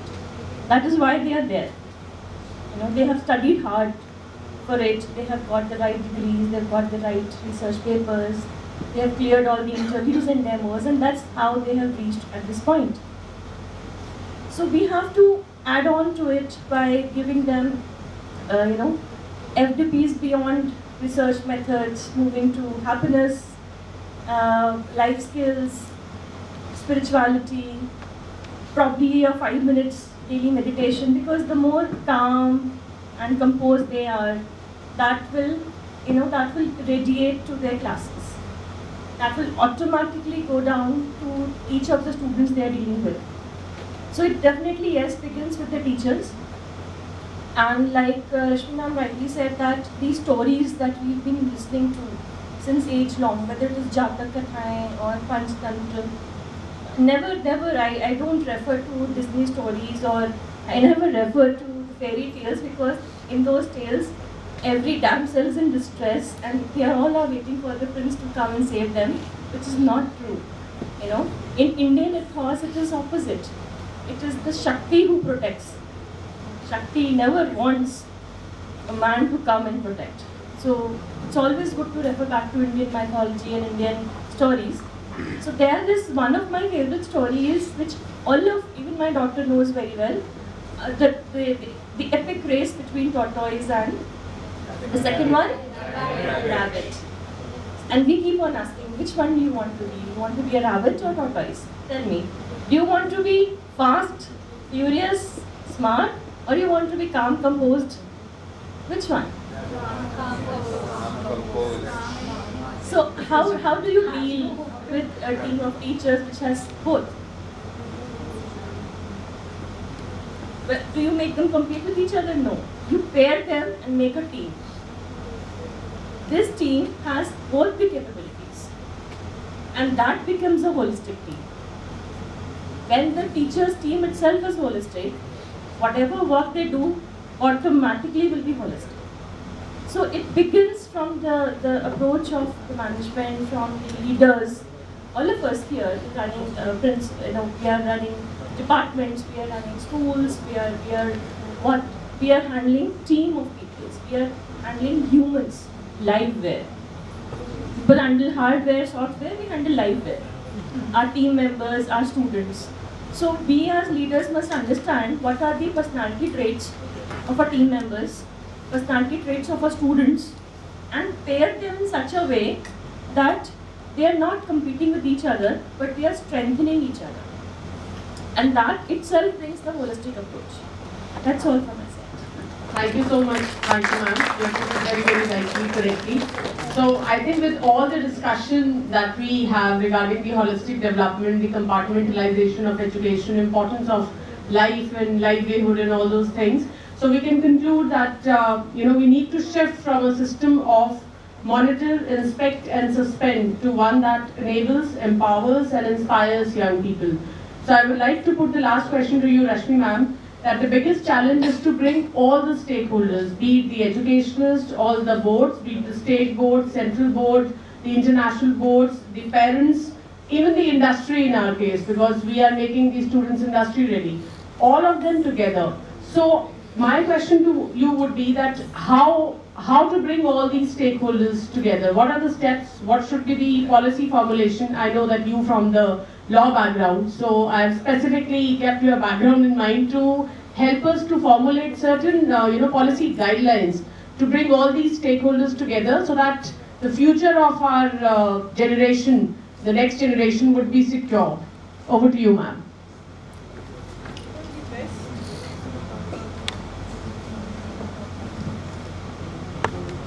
That is why they are there. You know, they have studied hard for it, they have got the right degrees, they've got the right research papers, they have cleared all the interviews and demos, and that's how they have reached at this point. So we have to add on to it by giving them, FDPs beyond research methods, moving to happiness, life skills, spirituality, probably a 5 minutes daily meditation, because the more calm and composed they are, that will radiate to their classes. That will automatically go down to each of the students they are dealing with. So it definitely, yes, begins with the teachers. And like Rashmi ma'am rightly said, that these stories that we've been listening to since age long, whether it is Jatak Kathaएं or Panchtantra, never, I don't refer to Disney stories, or I never refer to fairy tales, because in those tales, every damsel is in distress and they are all waiting for the prince to come and save them, which is not true. You know, in Indian ethos, it is opposite. It is the Shakti who protects. Shakti never wants a man to come and protect. So it's always good to refer back to Indian mythology and Indian stories. So there is one of my favorite stories, which even my daughter knows very well, the epic race between tortoise and the second one, rabbit. And we keep on asking, which one do you want to be? You want to be a rabbit or tortoise? Tell me. Do you want to be fast, furious, smart, or you want to be calm, composed? Which one? So how do you deal with a team of teachers which has both? But do you make them compete with each other? No. You pair them and make a team. This team has both the capabilities, and that becomes a holistic team. When the teacher's team itself is holistic, whatever work they do automatically will be holistic. So it begins from the approach of the management, from the leaders. All of us here running we are running departments, we are running schools, we are handling team of people, we are handling humans, liveware. People handle hardware, software, we handle liveware. Our team members, our students. So we as leaders must understand what are the personality traits of our team members, personality traits of our students, and pair them in such a way that they are not competing with each other, but they are strengthening each other. And that itself brings the holistic approach. That's all from my side. Thank you so much, Rashmi ma'am. You have put it very rightly, correctly. So I think with all the discussion that we have regarding the holistic development, the compartmentalization of education, importance of life and livelihood and all those things, so we can conclude that we need to shift from a system of monitor, inspect and suspend to one that enables, empowers and inspires young people. So I would like to put the last question to you, Rashmi ma'am, that the biggest challenge is to bring all the stakeholders, be it the educationalists, all the boards, be it the state board, central board, the international boards, the parents, even the industry in our case, because we are making the students industry ready, all of them together. So my question to you would be that how to bring all these stakeholders together? What are the steps? What should be the policy formulation? I know that you from the law background, so I have specifically kept your background in mind to help us to formulate certain policy guidelines to bring all these stakeholders together so that the future of our generation, the next generation, would be secure. Over to you, ma'am.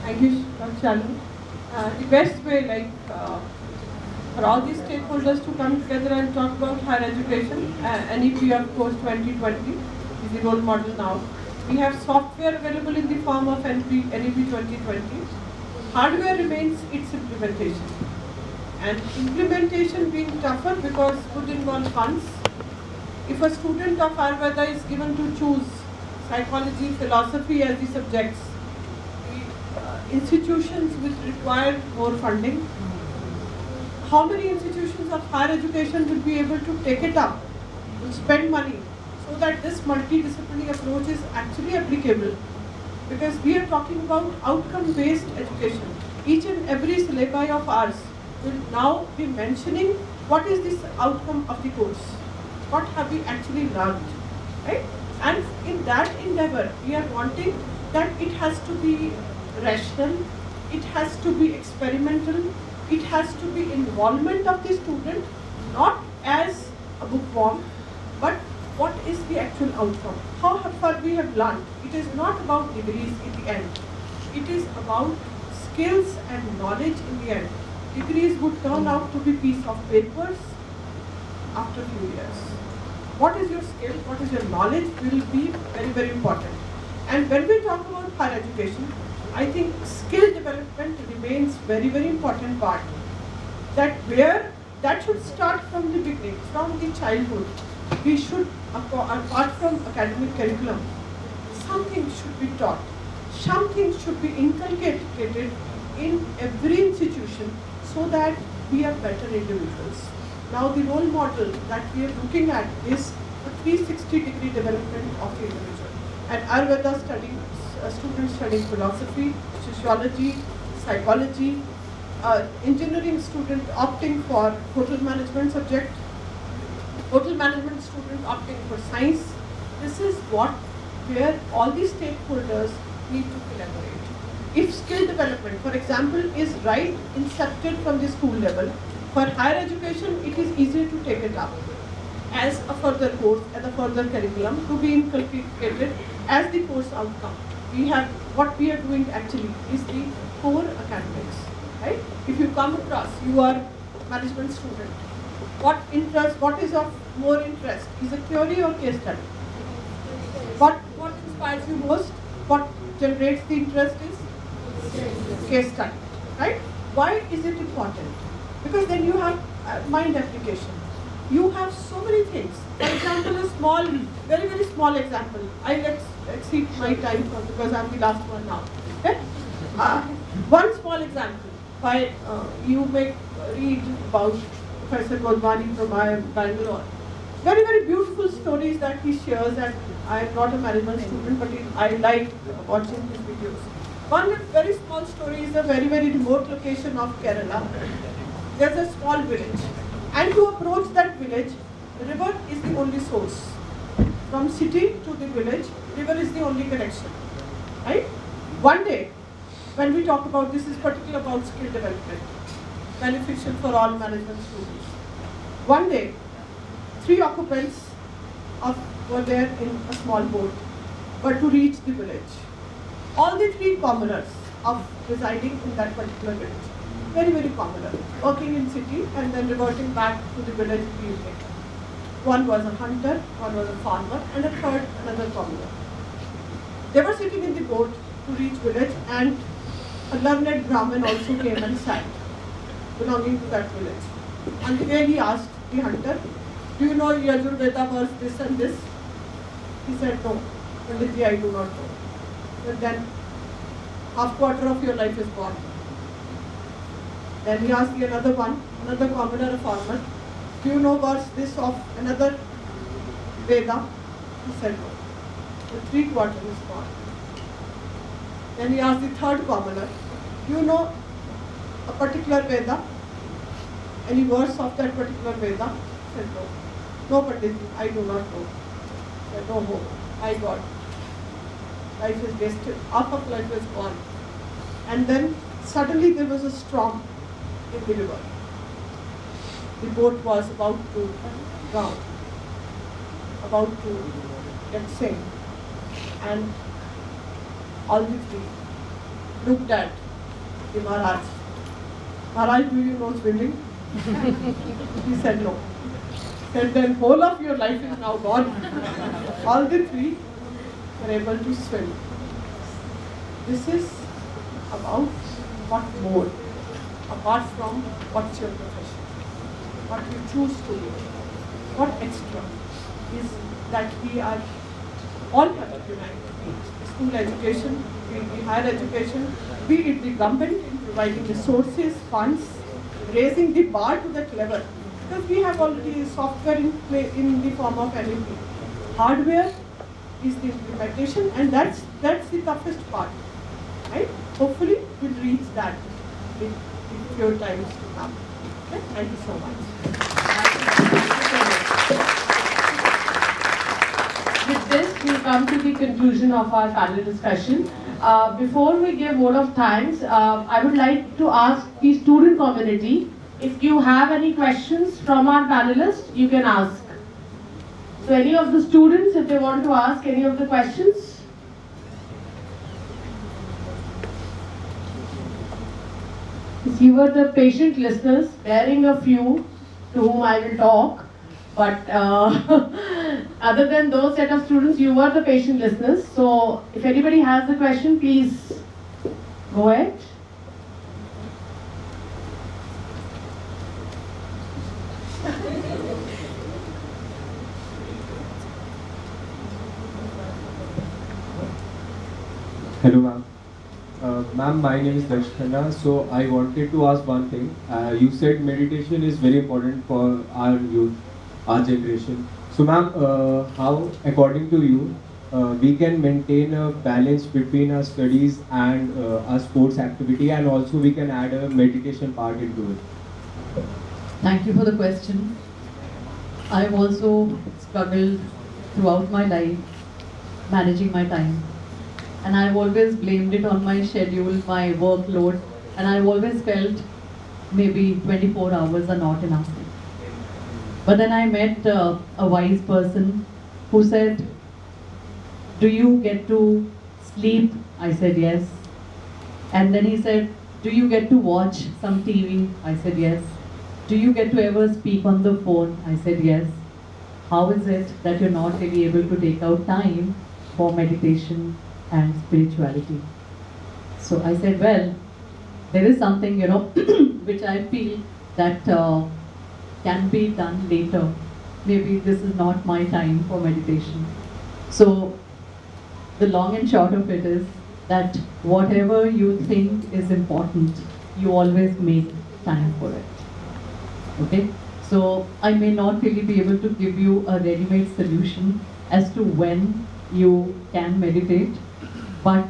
Thank you, Dr. Shalini. The best way, for all these stakeholders to come together and talk about higher education. NEP of course 2020 is the role model now. We have software available in the form of NEP 2020. Hardware remains its implementation. And implementation being tougher because would involve funds. If a student of Ayurveda is given to choose psychology, philosophy as the subjects, the institutions which require more funding, how many institutions of higher education will be able to take it up, will spend money, so that this multidisciplinary approach is actually applicable? Because we are talking about outcome-based education. Each and every syllabi of ours will now be mentioning what is this outcome of the course, what have we actually learned, right? And in that endeavor, we are wanting that it has to be rational, it has to be experimental, it has to be involvement of the student, not as a bookworm, but what is the actual outcome? How far we have learned? It is not about degrees in the end. It is about skills and knowledge in the end. Degrees would turn out to be piece of papers after a few years. What is your skill? What is your knowledge will be very, very important. And when we talk about higher education, I think skill development remains very, very important part. That should start from the beginning, from the childhood. We should, apart from academic curriculum, something should be taught. Something should be inculcated in every institution so that we are better individuals. Now the role model that we are looking at is a 360-degree development of the individual. At Ayurveda students studying philosophy, sociology, psychology, engineering student opting for hotel management subject, hotel management student opting for science. This is where all the stakeholders need to collaborate. If skill development, for example, is right incepted from the school level, for higher education it is easier to take it up as a further course, as a further curriculum to be inculcated as the course outcome. What we are doing actually is the core academics, right? If you come across, you are management student, what is of more interest? Is it theory or case study? What inspires you most? What generates the interest is case study, right? Why is it important? Because then you have mind application. You have so many things. For example, a small, very, very small example. I'll exceed my time because I'm the last one now. Okay? One small example. You may read about Professor Godwani from Bangalore. Very, very beautiful stories that he shares, and I am not a management student, but I like watching his videos. One very small story is a very, very remote location of Karana. There's a small village, and to approach that village, the river is the only source. From city to the village, river is the only connection, right? One day, when we talk about this, is particular about skill development, beneficial for all management students. One day, 3 occupants were there in a small boat, but to reach the village. All the 3 commoners of residing in that particular village, very, very commoner, working in city and then reverting back to the village in the evening. One was a hunter, one was a farmer, and a third, another commoner. They were sitting in the boat to reach village, and a learned Brahmin also came and sat, belonging to that village. On the way he asked the hunter, "Do you know Yajurveda verse this and this?" He said, "No, Panditji, I do not know." But then, half quarter of your life is gone. Then he asked another commoner, a farmer, "Do you know verse this of another Veda?" He said, "No." The 3/4 is gone. Then he asked the third commoner, "Do you know a particular Veda? Any verse of that particular Veda?" He said, "No." "No, Panditji, I do not know." He said, "No hope. I got. Life is wasted. Half of life is gone." And then suddenly there was a storm in the river. The boat was about to drown, about to get sink. And all the 3 looked at the Maharaj. "Maharaj, do you know swimming?" He said no. Said then whole of your life is now gone. All the three were able to swim. This is about what more, apart from what's your profession, what you choose to do, what extra is that we are all have a humanity. School education, be it the higher education, be it the government in providing resources, funds, raising the bar to that level. Because we have already software in play in the form of NLP. Hardware is the implementation, and that's the toughest part. Right? Hopefully we'll reach that in few times to come. Okay? Thank you so much. With this, we come to the conclusion of our panel discussion. Before we give vote of thanks, I would like to ask the student community, if you have any questions from our panelists, you can ask. So any of the students, if they want to ask any of the questions? You were the patient listeners, bearing a few to whom I will talk. But other than those set of students, you were the patient listeners. So if anybody has the question, please go ahead. Hello, ma'am. Ma'am, my name is Rashmi. So I wanted to ask one thing. You said meditation is very important for our youth, our generation. So, ma'am, how, according to you, we can maintain a balance between our studies and our sports activity, and also we can add a meditation part into it? Thank you for the question. I've also struggled throughout my life managing my time. And I've always blamed it on my schedule, my workload, and I've always felt maybe 24 hours are not enough. But then I met a wise person who said, "Do you get to sleep?" I said, "Yes." And then he said, "Do you get to watch some TV?" I said, "Yes." "Do you get to ever speak on the phone?" I said, "Yes." "How is it that you're not really able to take out time for meditation and spirituality?" So I said, well, there is something, which I feel that can be done later. Maybe this is not my time for meditation. So the long and short of it is that whatever you think is important, you always make time for it. Okay? So I may not really be able to give you a ready-made solution as to when you can meditate, but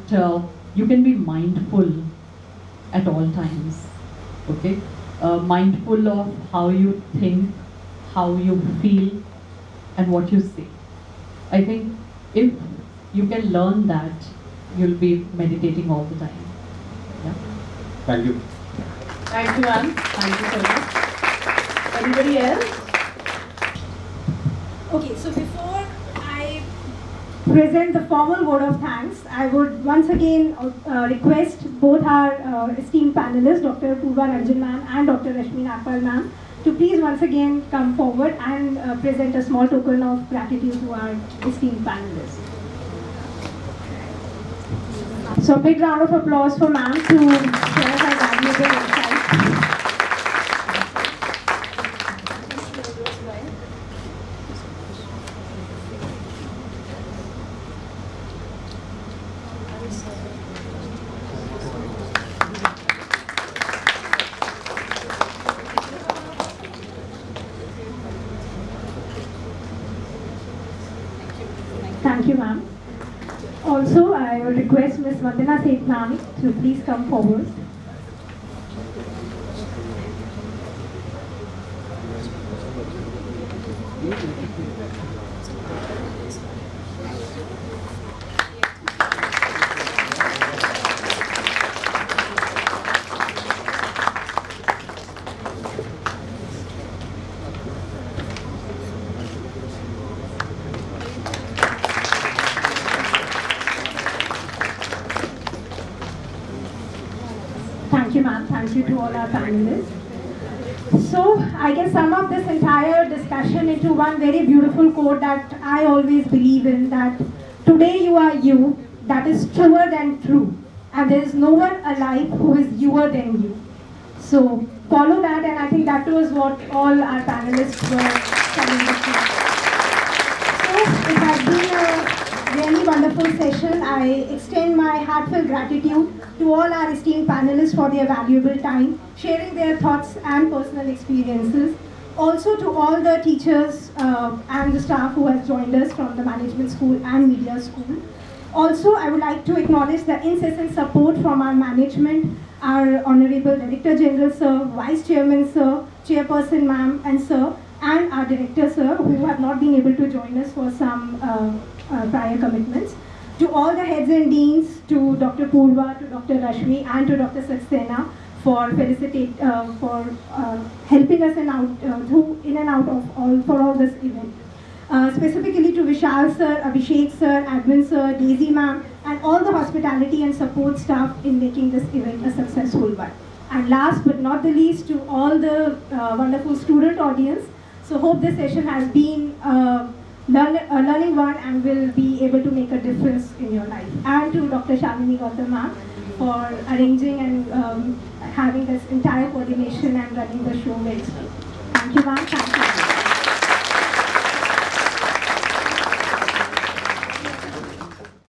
you can be mindful at all times. Okay? Mindful of how you think, how you feel, and what you say. I think if you can learn that, you'll be meditating all the time. Yeah? Thank you. Thank you, ma'am. Thank you so much. Anybody else? Okay, so before I present the formal word of thanks, I would once again request both our esteemed panelists, Dr. Purva Ranjan ma'am and Dr. Rashmi Nagpal ma'am, to please once again come forward and present a small token of gratitude to our esteemed panelists. So a big round of applause for ma'am to share her valuable insights. Thank you, ma'am. Also, I would request Ms. Vandana Seth ma'am to please come forward. Thank you, ma'am. Thank you to all our panelists. So I can sum up this entire discussion into one very beautiful quote that I always believe in, that today you are you, that is truer than true, and there is no one alive who is youer than you. So follow that, and I think that was what all our panelists were telling us. So it has been a really wonderful session. I extend my heartfelt gratitude to all our esteemed panelists for their valuable time, sharing their thoughts and personal experiences. Also to all the teachers and the staff who has joined us from the management school and media school. Also, I would like to acknowledge the incessant support from our management, our Honorable Director General Sir, Vice Chairman Sir, Chairperson Ma'am and Sir, and our Director Sir, who have not been able to join us for some prior commitments. To all the heads and deans, to Dr. Purva, to Dr. Rashmi, and to Dr. Saxena for helping us in and out of all this event. Specifically to Vishal Sir, Abhishek Sir, Admin Sir, Daisy Ma'am, and all the hospitality and support staff in making this event a successful one. And last but not the least, to all the wonderful student audience. So hope this session has been a learning one and will be able to make a difference in your life. And to Dr. Shalini Gautam ma'am for arranging and having this entire coordination and running the show very well. Thank you ma'am. Thank you.